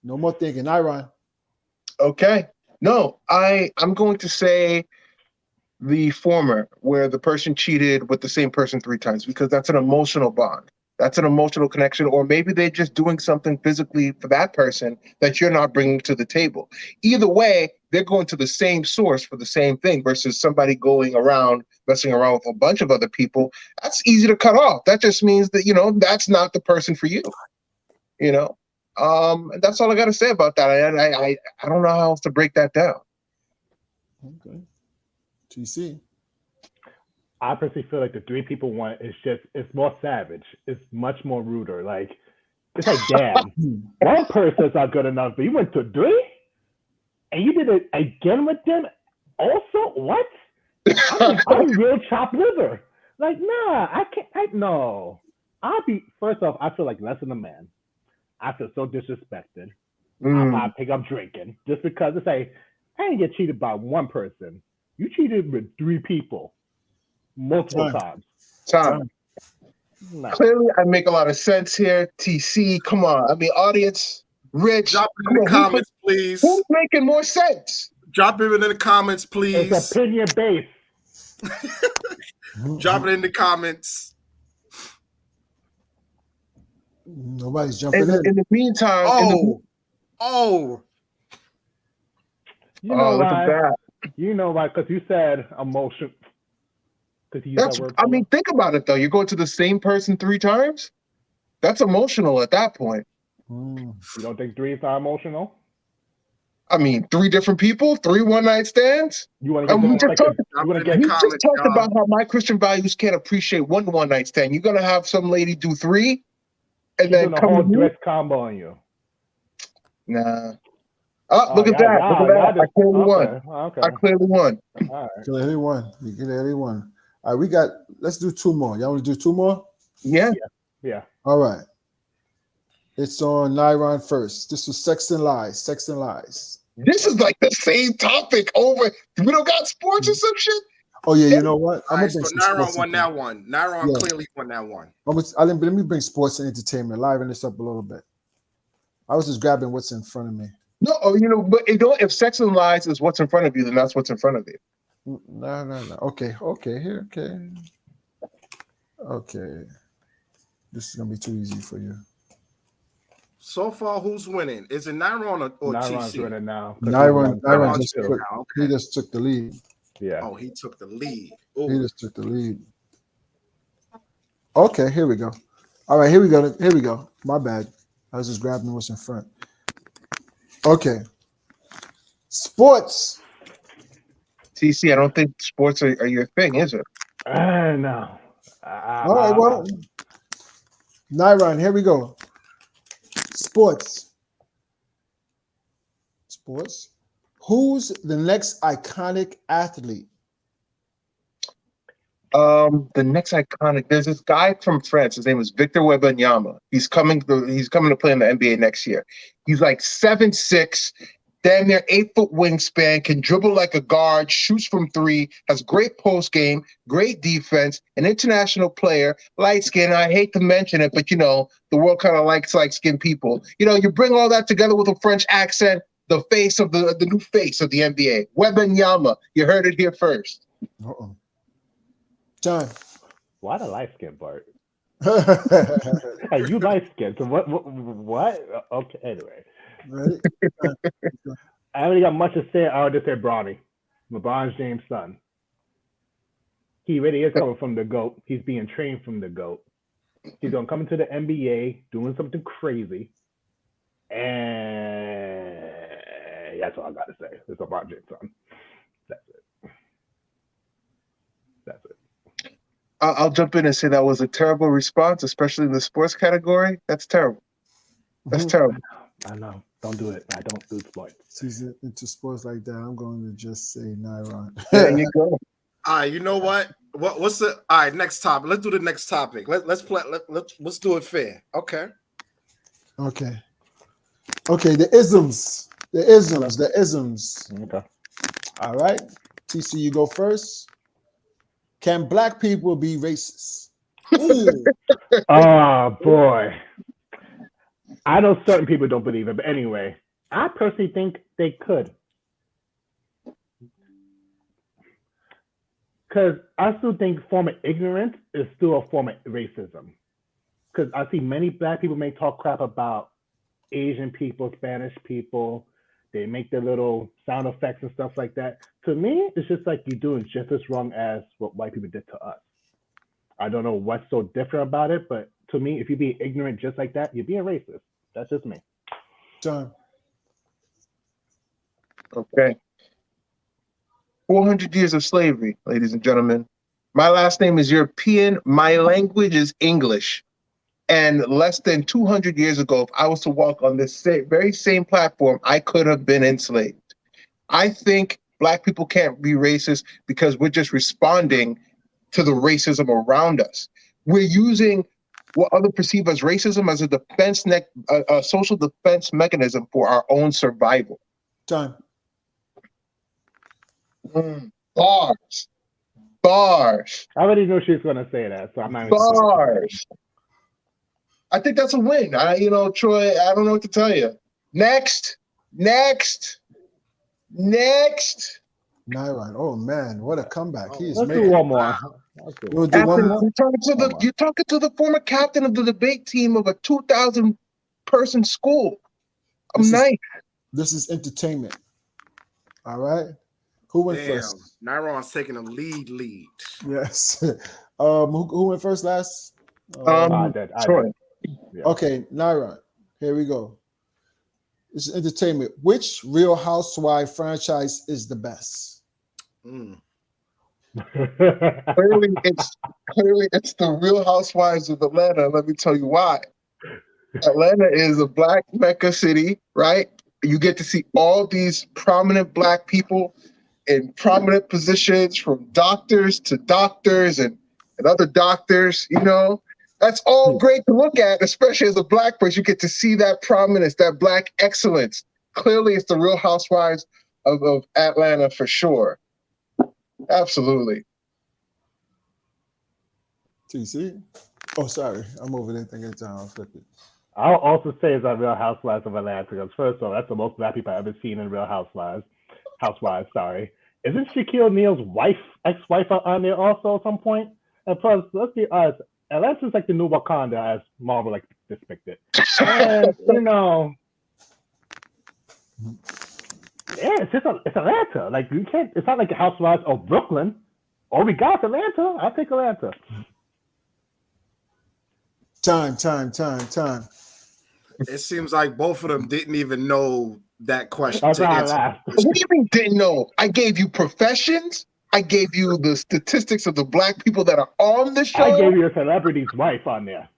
No more thinking. Iron. Okay. No, I'm going to say the former, where the person cheated with the same person 3 times, because that's an emotional bond. That's an emotional connection, or maybe they're just doing something physically for that person that you're not bringing to the table. Either way, they're going to the same source for the same thing versus somebody going around messing around with a bunch of other people. That's easy to cut off. That just means that, that's not the person for you, and that's all I got to say about that. I don't know how else to break that down. Okay. TC. I personally feel like the 3 people one is it's more savage. It's much more ruder. Like, it's like, damn, one person's not good enough, but you went to 3? And you did it again with them? Also, what? I'm real chopped liver. Like, nah, I can't, no. First off, I feel like less than a man. I feel so disrespected. I think I'm drinking just because it's like, I didn't get cheated by one person. You cheated with 3 people. Multiple times. No. Clearly, I make a lot of sense here. TC, come on. I mean, audience, Rich. Drop it in the comments, please. Who's making more sense? Drop it in the comments, please. It's opinion based. Drop it in the comments. Nobody's jumping in. In the meantime, You know look at that. You know why? Because you said emotion. Think about it though. You're going to the same person 3 times. That's emotional at that point. You don't think 3 is not emotional? I mean, 3 different people, 3 one-night stands. You want to we just talked about how my Christian values can't appreciate one-night stand. You're gonna have some lady do 3, and then come a whole dress combo on you. Nah. Oh, look at that! Look at that! I clearly won. Okay. I clearly won. All right. Clearly won. You clearly won. All right, let's do 2 more. Y'all want to do 2 more? Yeah. All right. It's on Niron first. This was Sex and Lies. Sex and Lies. This is like the same topic over. We don't got sports or some shit. Oh yeah, you know what? So Niron won that one. Niron clearly won that one. Let me bring sports and entertainment, liven this up a little bit. I was just grabbing what's in front of me. No, but if Sex and Lies is what's in front of you, then that's what's in front of you. No. Okay. Here. Okay. This is gonna be too easy for you. So far, who's winning? Is it Niron or Niron's TC? winning now. Niron he just took the lead. Yeah. Oh, he took the lead. He just took the lead. Okay, here we go. All right, here we go. Here we go. My bad. I was just grabbing what's in front. Okay. Sports. TC, I don't think sports are your thing, is it? No. All right, well, Nyron, here we go. Sports. Sports. Who's the next iconic athlete? The next iconic. There's this guy from France. His name is Victor Wembanyama. He's coming to play in the NBA next year. He's like 7'6", damn near 8-foot wingspan, can dribble like a guard, shoots from three, has great post game, great defense, an international player, light skin. I hate to mention it, but the world kind of likes light skinned people. You bring all that together with a French accent, the face of the new face of the NBA, Wembanyama. You heard it here first. Uh-oh. John. Why the light skin part? Hey, you light skin. So what? Okay, anyway. Ready? I already got much to say. I already said Bronny. LeBron James' son. He really is coming from the GOAT. He's being trained from the GOAT. He's going to come into the NBA doing something crazy. And that's all I got to say. It's LeBron James' son. That's it. I'll jump in and say that was a terrible response, especially in the sports category. That's terrible. That's terrible. I know. Don't do it. I don't do sports. She's into sports like that. I'm going to just say Nyron. There you go. All right, you know what? What's the all right? Next topic. Let's do the next topic. Let's play. Let's do it fair. Okay. Okay. The isms. The isms. Okay. All right. TC, you go first. Can black people be racist? Oh boy. I know certain people don't believe it, but anyway, I personally think they could. Because I still think form of ignorance is still a form of racism. Because I see many black people may talk crap about Asian people, Spanish people. They make their little sound effects and stuff like that. To me, it's just like you're doing just as wrong as what white people did to us. I don't know what's so different about it, but to me, if you're being ignorant just like that, you're being racist. That's just me. John. Okay. 400 years of slavery, ladies and gentlemen. My last name is European. My language is English. And less than 200 years ago, if I was to walk on this very same platform, I could have been enslaved. I think black people can't be racist because we're just responding to the racism around us. We're using what others perceive as racism as a social defense mechanism for our own survival. John. Bars. I already knew she was going to say that, so I'm not even Bars. I think that's a win. Troy, I don't know what to tell you. Next. Nyron. Oh man, what a comeback. He's Let's do one more. We'll do one more. You're talking to the former captain of the debate team of a 2,000-person school. This is entertainment. All right. Who went first? Nyron's taking a lead. Yes. Who went first last? I did. Yeah. Okay, Nyron. Here we go. This is entertainment. Which Real Housewife franchise is the best? Clearly, it's the Real Housewives of Atlanta. Let me tell you why. Atlanta is a black Mecca city, right? You get to see all these prominent black people in prominent positions, from doctors to doctors and other doctors, That's all great to look at, especially as a black person. You get to see that prominence, that black excellence. Clearly, it's the Real Housewives of Atlanta for sure. Absolutely. TC? Oh, sorry. I'm over there thinking time. I'll flip it. I'll also say it's a Real Housewives of Atlanta because first of all, that's the most black people I've ever seen in Real Housewives. Sorry. Isn't Shaquille O'Neal's ex-wife on there also at some point? And plus, let's be honest, Atlanta's like the new Wakanda, as Marvel like depicted. And it's Atlanta. Like you can't. It's not like the Housewives of Brooklyn. Oh, we got Atlanta. I'll take Atlanta. Time. It seems like both of them didn't even know that question That's to why I answer. laughed. What do you mean didn't know? I gave you professions. I gave you the statistics of the black people that are on the show. I gave you a celebrity's wife on there.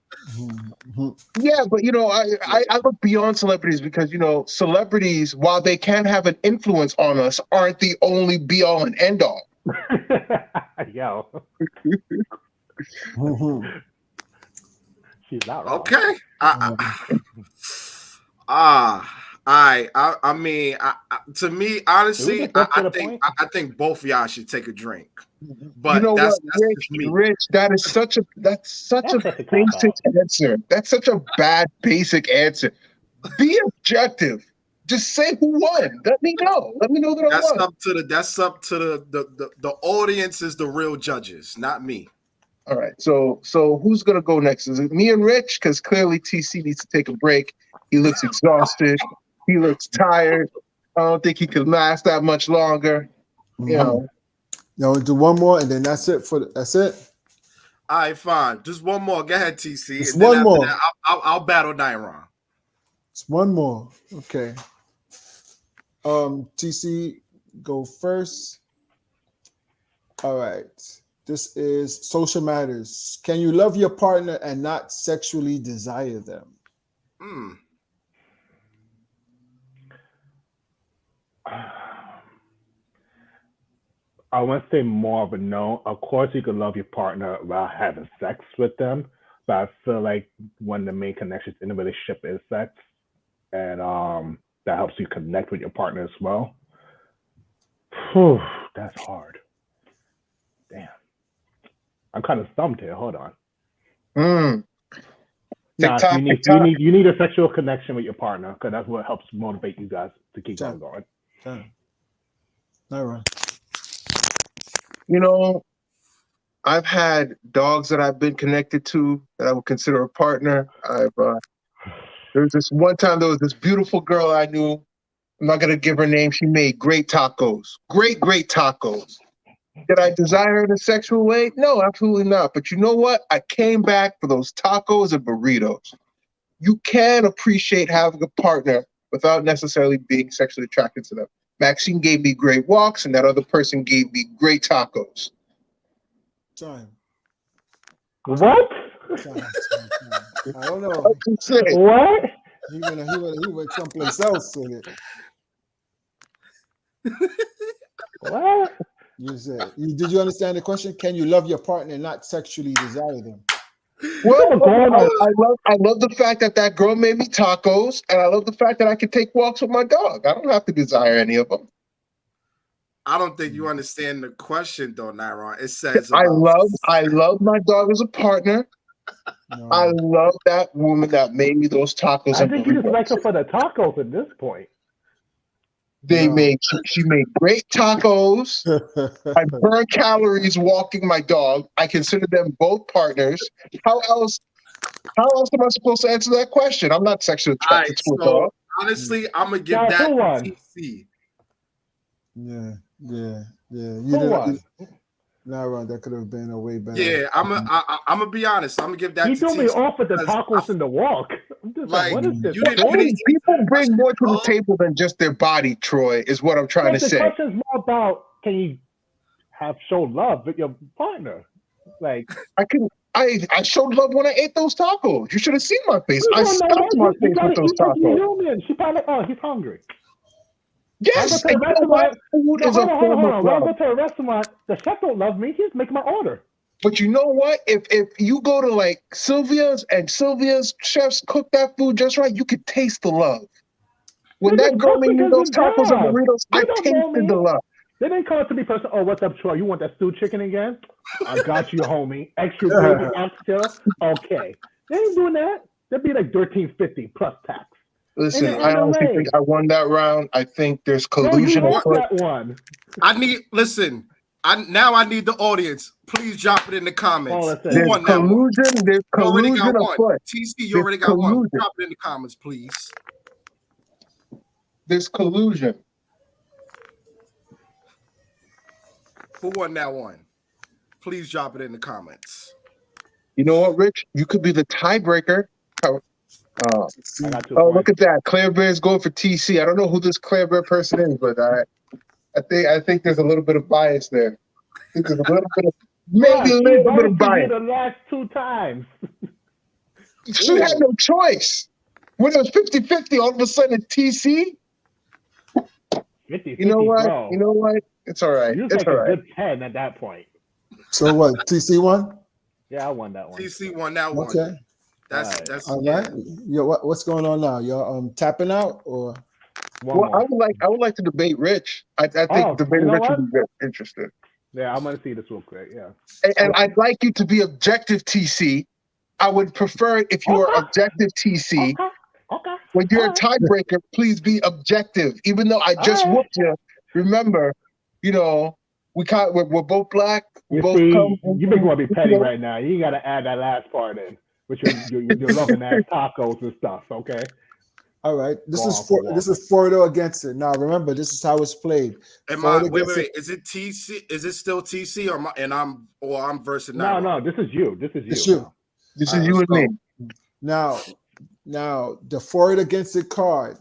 Yeah, but I look beyond celebrities because celebrities, while they can have an influence on us, aren't the only be all and end all. Yo, she's not wrong. Okay. To me, honestly, just get to the think point? I think both of y'all should take a drink. But You know that's what, just me. Rich? That's such a such a basic cop-out. answer. That's such a bad basic answer. Be objective. Just say who won. Let me know. Let me know that I won. That's up to the audience is the real judges, not me. All right. So who's gonna go next? Is it me and Rich? Because clearly TC needs to take a break. He looks exhausted. He looks tired. I don't think he could last that much longer. Now do one more, and then that's it. That's it. All right, fine. Just one more. Go ahead, TC. Just and then one after more. that, I'll battle Nyron. It's one more. Okay. TC, go first. All right. This is Social Matters. Can you love your partner and not sexually desire them? I want to say more of a no. Of course, you can love your partner while having sex with them, but I feel like one of the main connections in a relationship is sex, and that helps you connect with your partner as well. Whew, that's hard. Damn, I'm kind of stumped here. Hold on. Nah, you need a sexual connection with your partner because that's what helps motivate you guys to keep on going. All right. I've had dogs that I've been connected to that I would consider a partner. There was this one time there was this beautiful girl I knew. I'm not gonna give her name. She made great tacos. Great tacos. Did I desire her in a sexual way? No, absolutely not. But you know what? I came back for those tacos and burritos. You can appreciate having a partner without necessarily being sexually attracted to them. Maxine gave me great walks, and that other person gave me great tacos. Time. What? Time. I don't know. What? He went someplace else with it. What? You said. Did you understand the question? Can you love your partner and not sexually desire them? Well, I love the fact that girl made me tacos, and I love the fact that I can take walks with my dog. I don't have to desire any of them. I don't think you understand the question, though, Nyron. It says I love my dog as a partner. No. I love that woman that made me those tacos. I think you just like her for the tacos at this point. She made great tacos. I burn calories walking my dog. I consider them both partners. How else am I supposed to answer that question? I'm not sexually attracted to a dog. Honestly, I'm gonna give that to TC. Yeah. You didn't. That could have been a way better. Yeah, I'm gonna be honest. I'm gonna give that. You threw me off with the tacos in the walk. I'm just like, what is this? People bring more to the table than just their body, Troy. Is what I'm trying to say. The question is more about can you show love with your partner? Like I showed love when I ate those tacos. You should have seen my face. I stuffed my face with those tacos. She probably he's hungry. Yes, food is a form of love. When I go to a restaurant, the chef don't love me. He's making my order. But you know what? If you go to like Sylvia's and Sylvia's chefs cook that food just right, you could taste the love. When that girl made me those tacos and burritos, I tasted the love. They didn't call it to be personal. Oh, what's up, Troy? You want that stewed chicken again? I got you, homie. Extra gravy, extra. Okay. They ain't doing that. That'd be like $13.50 plus tax. Listen, I honestly think I won that round. I think there's collusion. That one. I need the audience. Please drop it in the comments. There's collusion. There's collusion afoot. TC, you already got one. Drop it in the comments, please. There's collusion. Who won that one? Please drop it in the comments. You know what, Rich? You could be the tiebreaker. I got 2 Oh, points. look at that! Claire Bear's going for TC. I don't know who this Claire Bear person is, but I think there's a little bit of bias there. I think there's a little bit of maybe a She little bit voted of for you bias. the last 2 times. She had no choice. When it was 50-50, all of a sudden it's TC. 50-50, You know what? bro. You know what? It's all right. You was It's like all a right. good 10 at that point. So what? TC won. Yeah, I won that one. TC won that one. Okay. That's All yeah. right. Yo, what's going on now? You're tapping out or? One Well, more. I would like to debate Rich. I think debating you know Rich what? would be very interesting. Yeah, I'm gonna see this real quick. Yeah. And I'd like you to be objective, TC. I would prefer it if you were objective, TC. Okay. When you're a tiebreaker, please be objective. Even though I just whooped you, remember, you know, we're both black. We You both see, come. you just want to be petty right now. You gotta add that last part in, which you're loving ass tacos and stuff. Okay. All right. This is Walmart. Florida against it. Now remember, this is how it's played. Wait. Is it TC? Is it still TC or I'm versus now? No, this is you. This is you. It's you. This is you and me. Now the forward against it card.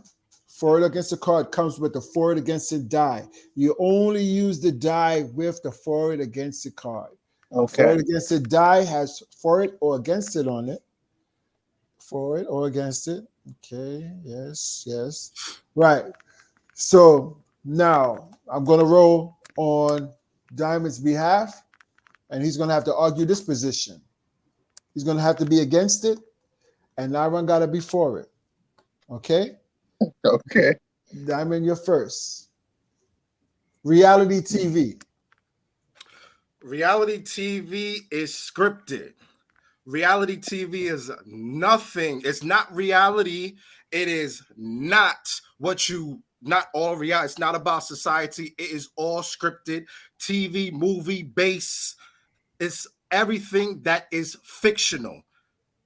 Forward against the card comes with the forward against it die. You only use the die with the forward against the card. Okay. Forward against it die has forward or against it on it. Forward or against it. Okay. Yes. Right. So now I'm going to roll on Diamond's behalf, and he's going to have to argue this position. He's going to have to be against it, and Nyron got to be for it. Okay? Okay. Diamond, you're first. Reality TV. Reality TV is scripted. Reality TV is nothing. It's not reality. It is not not all reality. It's not about society. It is all scripted. TV, movie, base. It's everything that is fictional.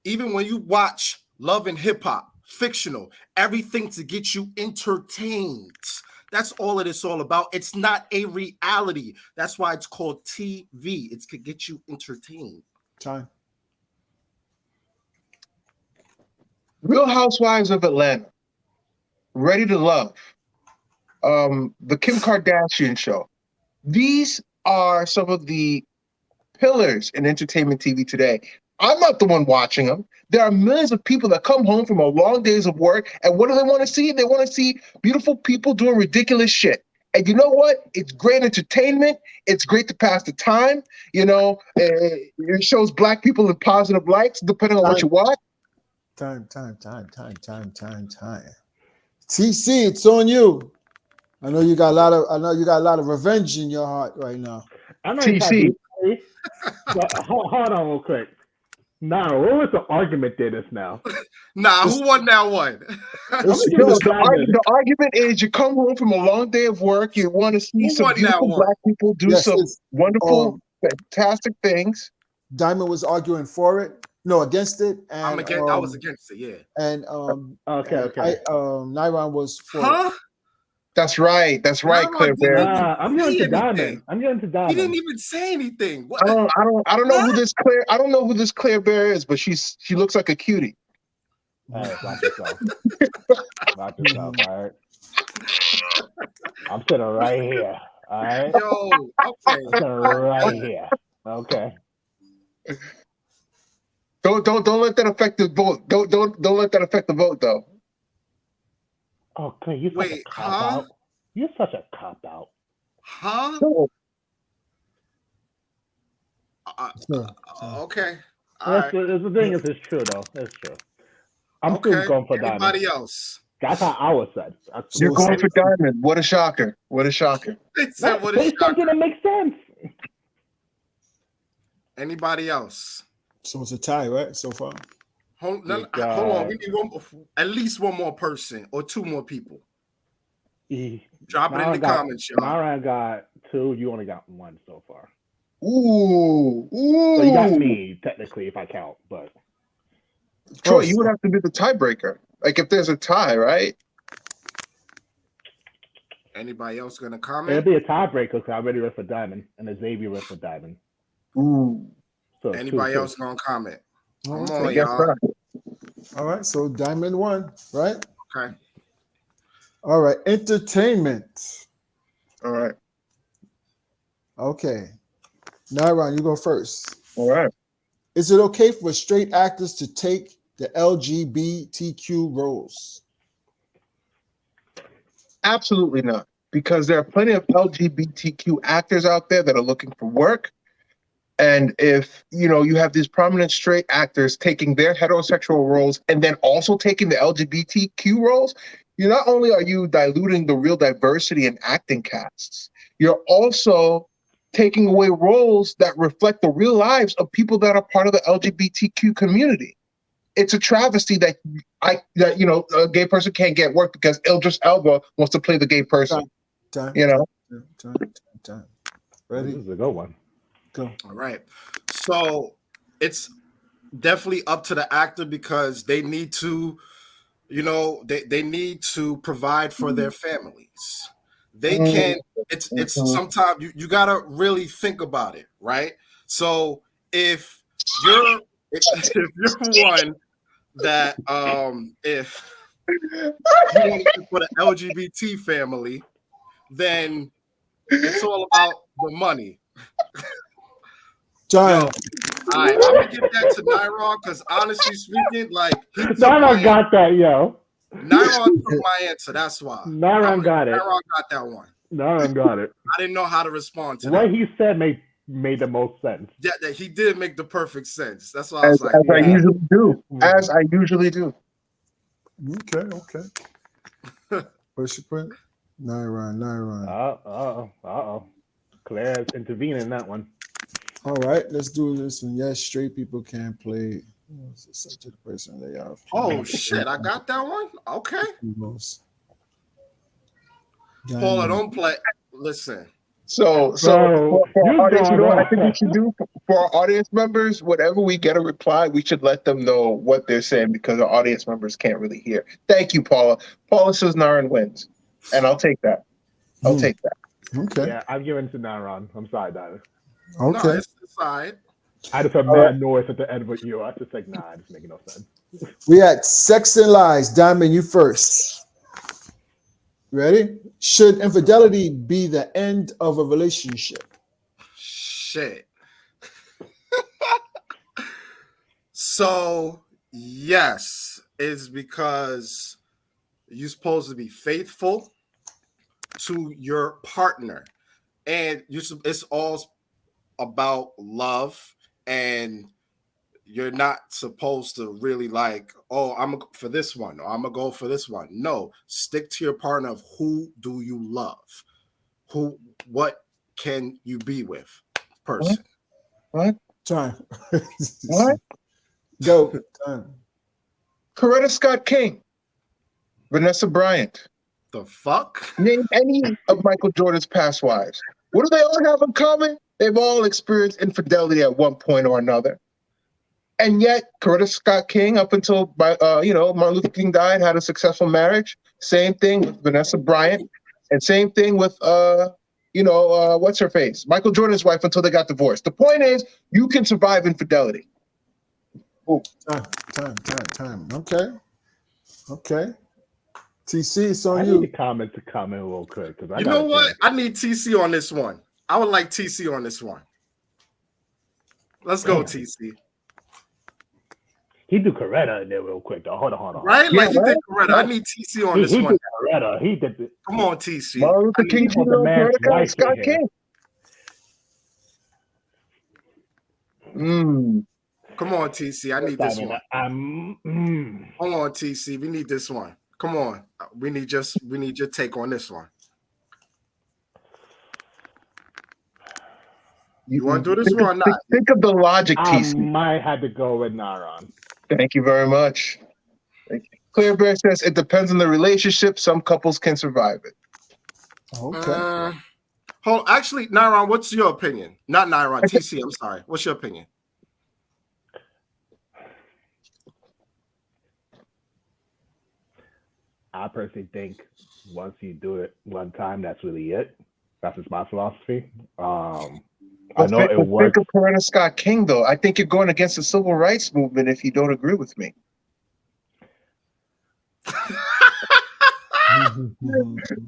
Even when you watch Love and Hip Hop, fictional. Everything to get you entertained. That's all it is all about. It's not a reality. That's why it's called TV. It's to get you entertained. Time. Real Housewives of Atlanta. Ready to Love. The Kim Kardashian Show. These are some of the pillars in entertainment TV today. I'm not the one watching them. There are millions of people that come home from a long days of work, and what do they want to see? They want to see beautiful people doing ridiculous shit. And you know what? It's great entertainment. It's great to pass the time. You know, it shows black people in positive lights, depending on what you watch. Time. TC, it's on you. I know you got a lot of revenge in your heart right now. I'm not TC. But hold on real quick. Nah, what was the argument there just now? Who won that one? The argument is you come home from a long day of work, you want to see some beautiful black people do some wonderful, fantastic things. Diamond was arguing for it, no, against it. And I was against it, yeah. And okay. Nyron was for it. That's right, Claire Bear. I'm going to Diamond. He didn't even say anything. What? I don't know who this Claire. I don't know who this Claire Bear is, but she looks like a cutie. All right, watch yourself. All right. I'm sitting right here. All right. Yo, okay. I'm sitting right here. Okay. Don't let that affect the vote. Don't let that affect the vote, though. Okay, you're such a cop-out. You're such a cop-out. Huh? Okay. The thing is, it's true, though. It's true. I'm still going for Diamond. Anybody else? That's how I was said. You're going for Diamond. What a shocker. They said, what a shocker. Something that makes sense. Anybody else? So it's a tie, right? So far. Hold on. We need at least one more person or two more people. Drop it in the comments, y'all. Mara got 2. You only got 1 so far. Ooh. So you got me, technically, if I count. But Troy, you would have to be the tiebreaker. Like if there's a tie, right? Anybody else gonna comment? It'll be a tiebreaker because I already went for Diamond, and Xavier went for Diamond. Ooh. So Anybody 2-2. else gonna comment? Come Okay. I on, guess y'all. not. All right. So Diamond won, right? Okay. All right. Entertainment. All right. Okay. Nairon, you go first. All right. Is it okay for straight actors to take the LGBTQ roles? Absolutely not. Because there are plenty of LGBTQ actors out there that are looking for work. And if you have these prominent straight actors taking their heterosexual roles and then also taking the LGBTQ roles, not only are you diluting the real diversity in acting casts, you're also taking away roles that reflect the real lives of people that are part of the LGBTQ community. It's a travesty that a gay person can't get work because Idris Elba wants to play the gay person. Time. Ready? This is a good one. Go. All right. So it's definitely up to the actor because they need to, they need to provide for their families. They can. It's sometimes you gotta really think about it, right? So if you're one that if you want to for the LGBT family, then it's all about the money. Time. Yo, all right, I'm gonna give that to Nyron because honestly speaking, like he took Naran got that, yo. Nyron took my answer. That's why. Naran got it. Nyron got that one. Naran got it. I didn't know how to respond to What that. he said made the most sense. Yeah, that he did make the perfect sense. That's why I was like, As I yeah. usually do. As I usually do. Okay. What's your point? Nairon. Uh-oh. Claire's intervening in that one. All right, let's do this one. Yes, straight people can play. Such a person they are. oh shit, I got that one. Okay. Diamond. Paula, don't play. Listen. So Bro, for our audience, gone what I off. think we should do for our audience members, whenever we get a reply, we should let them know what they're saying because our audience members can't really hear. Thank you, Paula. Paula says Naran wins, and I'll take that. I'll take that. Okay. Yeah, I'm giving to Naran. I'm sorry, Dad. Okay. No, it's aside. I just heard mad noise at the end with you. I was just like, nah, it's making no sense. We had Sex and Lies. Diamond, you first. Ready? Should infidelity be the end of a relationship? Shit. So yes, it's because you're supposed to be faithful to your partner, and it's all about love, and you're not supposed to really like, oh, I'm gonna go for this one, or I'm gonna go for this one. No, stick to your partner of who do you love, what can you be with, person. What? Time. What? Go. Time. Coretta Scott King, Vanessa Bryant. The fuck? Name any of Michael Jordan's past wives. What do they all have in common? They've all experienced infidelity at one point or another. And yet, Coretta Scott King, up until Martin Luther King died, had a successful marriage. Same thing with Vanessa Bryant, and same thing with what's her face, Michael Jordan's wife, until they got divorced. The point is, you can survive infidelity. Ooh. Time. Okay. TC, it's on I you. need the comment to comment real quick. You know what? I need TC on this one. I would like TC on this one. Let's go, TC. He do Coretta in there real quick, though. Hold on. Right? Like he did Coretta. I need TC on this he one. Did Coretta. He did it. Come on, TC. Martin Luther King cheated on Coretta Scott King. Come on, TC. I need this one. Hold on, TC. We need this one. Come on. We need your take on this one. You want to do this one or not? Think of the logic, TC. I might have to go with Naran. Thank you very much. Thank you. Clear Bear says it depends on the relationship. Some couples can survive it. Okay. Actually, Naran, what's your opinion? Not Naran, TC. I'm sorry. What's your opinion? I personally think once you do it one time, that's really it. That's just my philosophy. I know it Think works. of Coretta Scott King, though. I think you're going against the civil rights movement if you don't agree with me.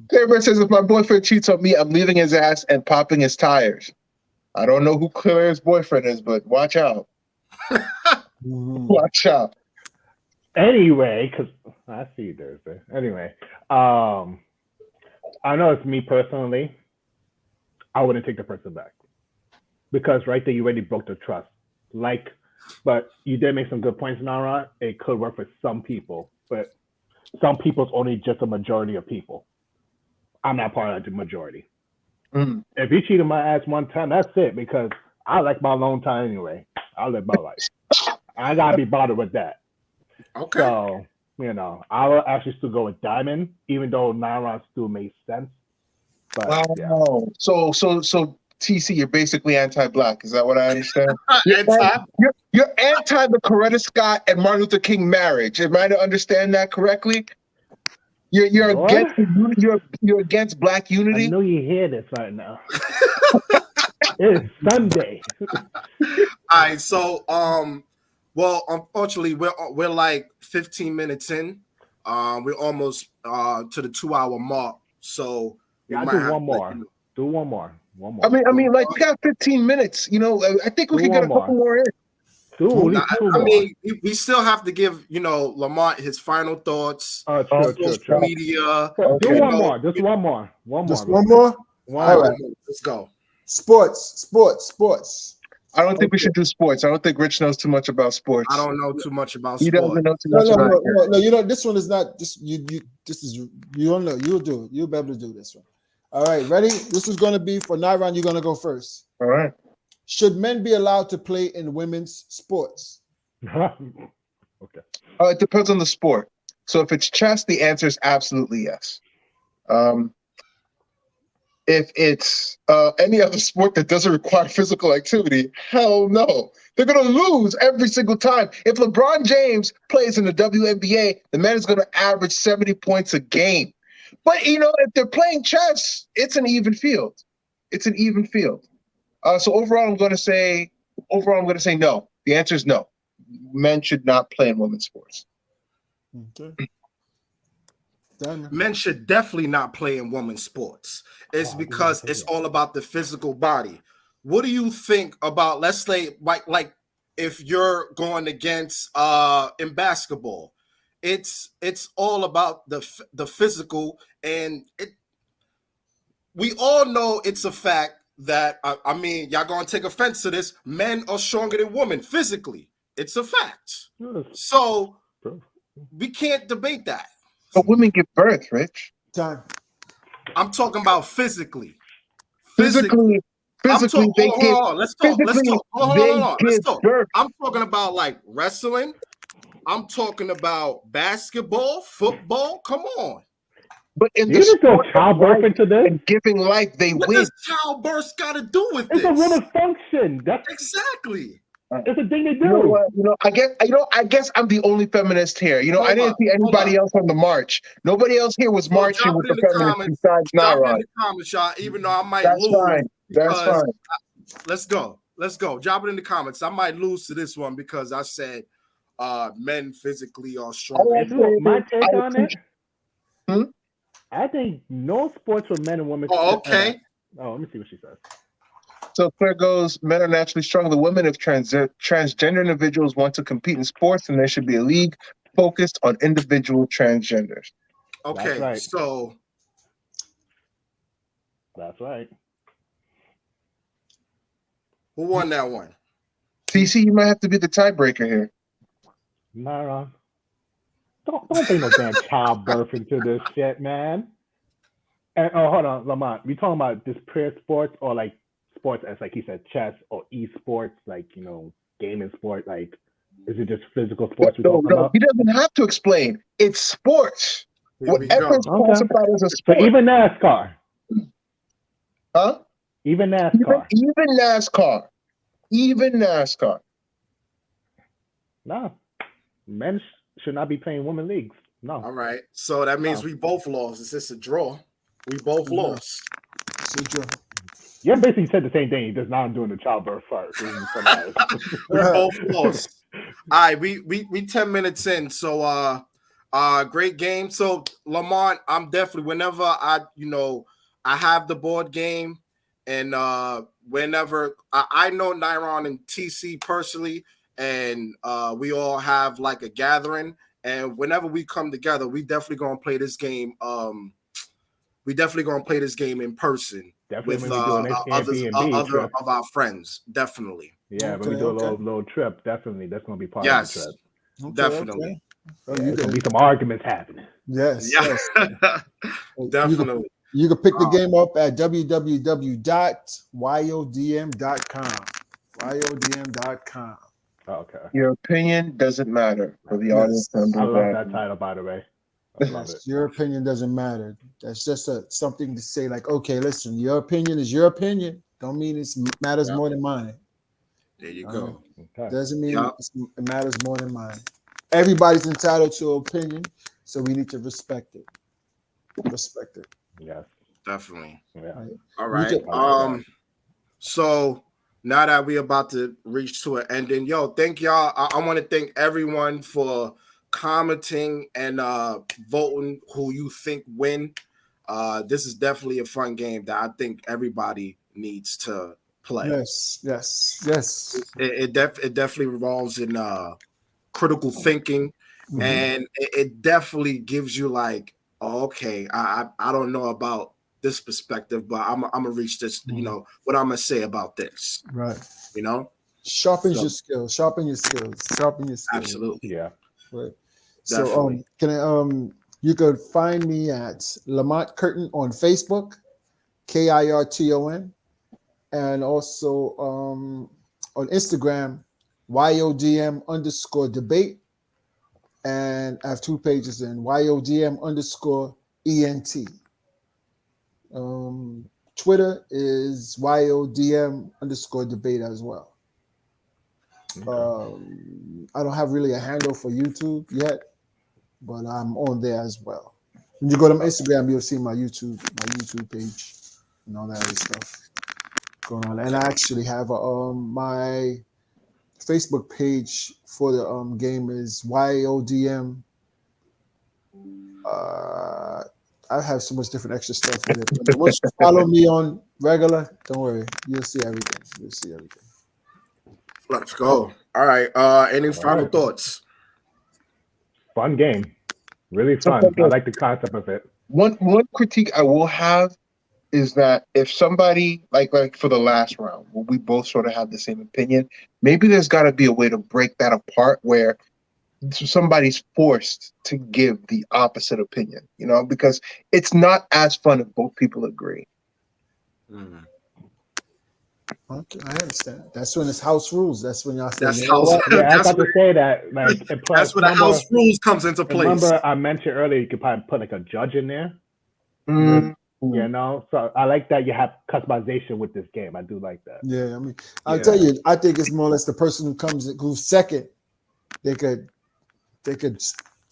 Claire says, if my boyfriend cheats on me, I'm leaving his ass and popping his tires. I don't know who Claire's boyfriend is, but watch out. Watch out. Anyway, because I see you Thursday. Anyway, I know it's me personally. I wouldn't take the person back because right there you already broke the trust. But you did make some good points, Nara. It could work for some people, but some people's only just a majority of people. I'm not part of the majority. Mm. If you cheated my ass one time, that's it. Because I like my alone time anyway. I live my life. I gotta be bothered with that. Okay. So I will actually still go with Diamond, even though Nara still makes sense. But Wow. yeah. So TC, you're basically anti-black. Is that what I understand? Anti. You're anti the Coretta Scott and Martin Luther King marriage. Am I to understand that correctly? You're What? you're against black I unity. know you hear this right now. It's Sunday. All right. So well, unfortunately, we're like 15 minutes in. We're almost to the 2-hour mark. So we Yeah, I'll might do have one to more. let you know. Do one more. One I more. mean, like we got 15 minutes. I think we Do could get one a couple more. more in. Do at least two I more. mean, we still have to give Oh, Lamont his final thoughts. true. Media. Do Okay. one more. Just one more. One Just more. one more. One All more. right, let's go. Sports. I don't think we Okay. should do sports. I don't think Rich knows too much about sports. I don't know too much about He sport. doesn't know too No, much no, about no, it. no, no. This one is not. This is. You don't know. You'll do it. You'll be able to do this one. All right, ready? This is going to be for Nyron. You're going to go first. All right. Should men be allowed to play in women's sports? Okay. It depends on the sport. So if it's chess, the answer is absolutely yes. If it's any other sport that doesn't require physical activity, hell no. They're going to lose every single time. If LeBron James plays in the WNBA, the man is going to average 70 points a game. But, if they're playing chess, it's an even field. It's an even field. So overall, I'm going to say no. The answer is no. Men should not play in women's sports. Okay. Diamond. Men should definitely not play in women's sports. It's because it's all about the physical body. What do you think about, let's say, like if you're going against in basketball, it's all about the physical, and we all know it's a fact that I mean, y'all gonna take offense to this. Men are stronger than women physically. It's a fact. So we can't debate that. But women give birth, Rich. Time. I'm talking about physically. Physically, I'm talking. they give. Hold on. Let's talk. Let's talk. Hold on. They Let's give talk. birth. I'm talking about like wrestling. I'm talking about basketball, football. Come on. But in You the just throw sport of childbirth life into this? and giving life, they What win. does childbirth got to do with It's this? a woman's function. That's Exactly. it's a thing they do. You know what? I guess I'm the only feminist here. I didn't see anybody else on the march. Nobody else here was Well, marching drop with it in the the feminists comments. besides Drop it in Nyron. the comments, y'all. Even though I might That's lose. fine. That's because- fine. Let's go. Let's go. Drop it in the comments. I might lose to this one because I said men physically are stronger. If you want my take on it, Hmm? I think no sports for men and women. Oh, okay. Oh, let me see what she says. So Claire goes, men are naturally stronger than women. If transgender individuals want to compete in sports, then there should be a league focused on individual transgenders. Okay. That's right. So That's right. who won that one? TC, you might have to be the tiebreaker here. Nara, don't bring no damn childbirth into this shit, man. And hold on, Lamont. We talking about this pure sports or like sports as like he said, chess or esports, like gaming sport. Like, is it just physical sports we talking about? He doesn't have to explain. It's sports. Here we Whatever is go. classified as a So sport. even NASCAR. Huh? Even NASCAR. Even NASCAR. Even NASCAR. No. Men should not be playing women leagues. No. All right. So that means we both lost. Is this a draw? We both lost. It's a draw. Yeah, basically said the same thing. He does not doing the childbirth first. This is hilarious. We both lost. All right, we 10 minutes in. So great game. So Lamont, I'm definitely whenever I have the board game, and whenever I know Nyron and TC personally, and we all have like a gathering, and whenever we come together, we definitely gonna play this game. We definitely gonna play this game in person. Definitely With when we do an Airbnb other trip. of our friends, definitely. Yeah, when we do a little trip, definitely that's gonna be part of the trip. Definitely. Oh, Yeah, there's gonna be some arguments happening. Yes, Yeah. yes. Definitely. You can pick the game up at www.yodm.com. YODM.com. Okay. Your opinion doesn't matter for the audience members. I love that title, by the way. I love it. Your opinion doesn't matter. That's just something to say, like, okay, listen, your opinion is your opinion. Don't mean it matters more than mine. There you go. Okay. Doesn't mean it matters more than mine. Everybody's entitled to an opinion, so we need to respect it. Respect it. Yes. Definitely. Yeah. All right. So now that we're about to reach to an ending, thank y'all. I want to thank everyone for commenting and voting who you think win. This is definitely a fun game that I think everybody needs to play. Yes. It definitely revolves in critical thinking, and it definitely gives you like, okay, I don't know about this perspective, but I'm gonna reach this. What I'm gonna say about this. Right. Sharpen your skills. Sharpen your skills. Absolutely. Yeah. Right. Definitely. So you could find me at Lamont Curtin on Facebook, KIRTON, and also on Instagram, YODM_debate. And I have 2 pages in YODM_ENT. Twitter is YODM_debate as well. Okay. I don't have really a handle for YouTube yet, but I'm on there as well. When you go to my Instagram, you'll see my YouTube page and all that other stuff going on. And I actually have my Facebook page for the game is YODM. I have so much different extra stuff with it. But once you follow me on regular, don't worry, you'll see everything. Let's go. All right. Any final thoughts? Fun game. Really fun. I like the concept of it. One critique I will have is that if somebody like for the last round, where we both sort of have the same opinion, maybe there's got to be a way to break that apart where somebody's forced to give the opposite opinion, because it's not as fun if both people agree. Okay, I understand. That's when it's house rules. That's when y'all say, that's house. Yeah, I was about to say that. Like, that's when the house rules comes into place. Remember, I mentioned earlier you could probably put like a judge in there. So I like that you have customization with this game. I do like that. Yeah, I mean, I'll tell you, I think it's more or less the person who's second. They could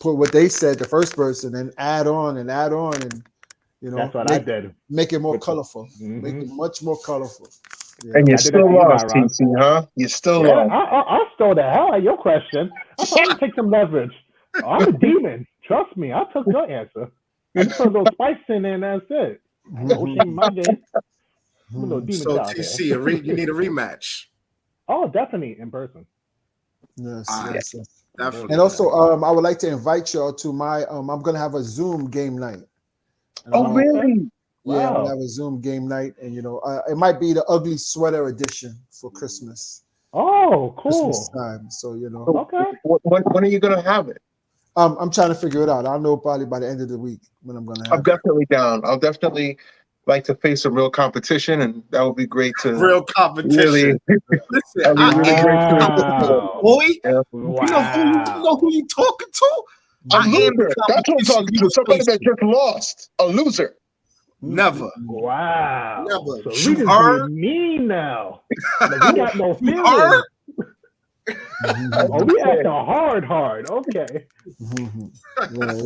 put what they said, the first person, and add on, and that's what I did. Make it more colorful. Make it much more colorful. Yeah. And you're still lost, TC, huh? You're still lost. I stole the hell out of your question. I thought I'd take some leverage. I'm a demon. Trust me. I took your answer. I just put a little spice in there and that's it. My game. So TC, you need a rematch. Oh, definitely in person. Yes. Definitely. And also, I would like to invite y'all to my. I'm gonna have a Zoom game night. Really? Yeah, I'm gonna have a Zoom game night, and it might be the ugly sweater edition for Christmas. Oh, cool. Christmas time. So Okay. When are you gonna have it? I'm trying to figure it out. I'll know probably by the end of the week when I'm gonna have. I'm definitely down. I'll definitely like to face a real competition, and that would be great to. Real competition. Listen, boy, you know who you talking to? A loser. That's what I'm talking to. Somebody that just lost. A loser. Never. Wow. Never. So we just mean now. Like, we got no feelings. We acting hard. Okay. Right.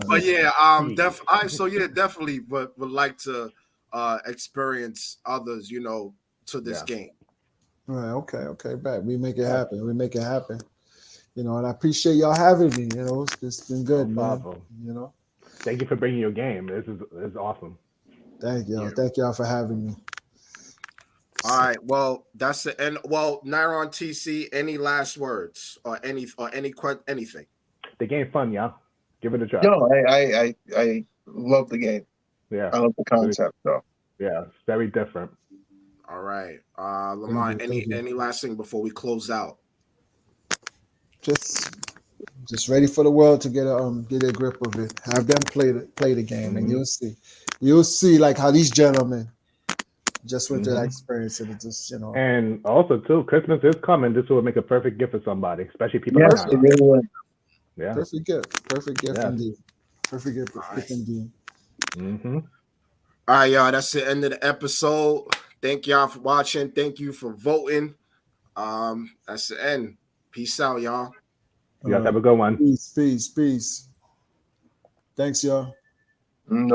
But yeah, definitely would like to experience others, to this game. Right. Okay. Bet we make it happen. We make it happen. And I appreciate y'all having me. It's been good, No man. problem. Thank you for bringing your game. This is awesome. Thank y'all. Thank y'all for having me. All right. Well, that's the end. Well, Nyron TC, any last words or anything? The game's fun, y'all. Give it a try. No, I love the game. Yeah. I love the concept, though. Yeah, it's very different. All right. Lamont, any last thing before we close out? Just ready for the world to get a grip of it. Have them play the game, and you'll see like how these gentlemen just went through that experience, and it just And also too, Christmas is coming. This will make a perfect gift for somebody, especially people. Yes, it really will. Yeah. Perfect gift indeed. Perfect gift indeed. All right, y'all. That's the end of the episode. Thank y'all for watching. Thank you for voting. That's the end. Peace out, y'all. You guys have a good one. Peace. Thanks, y'all. No.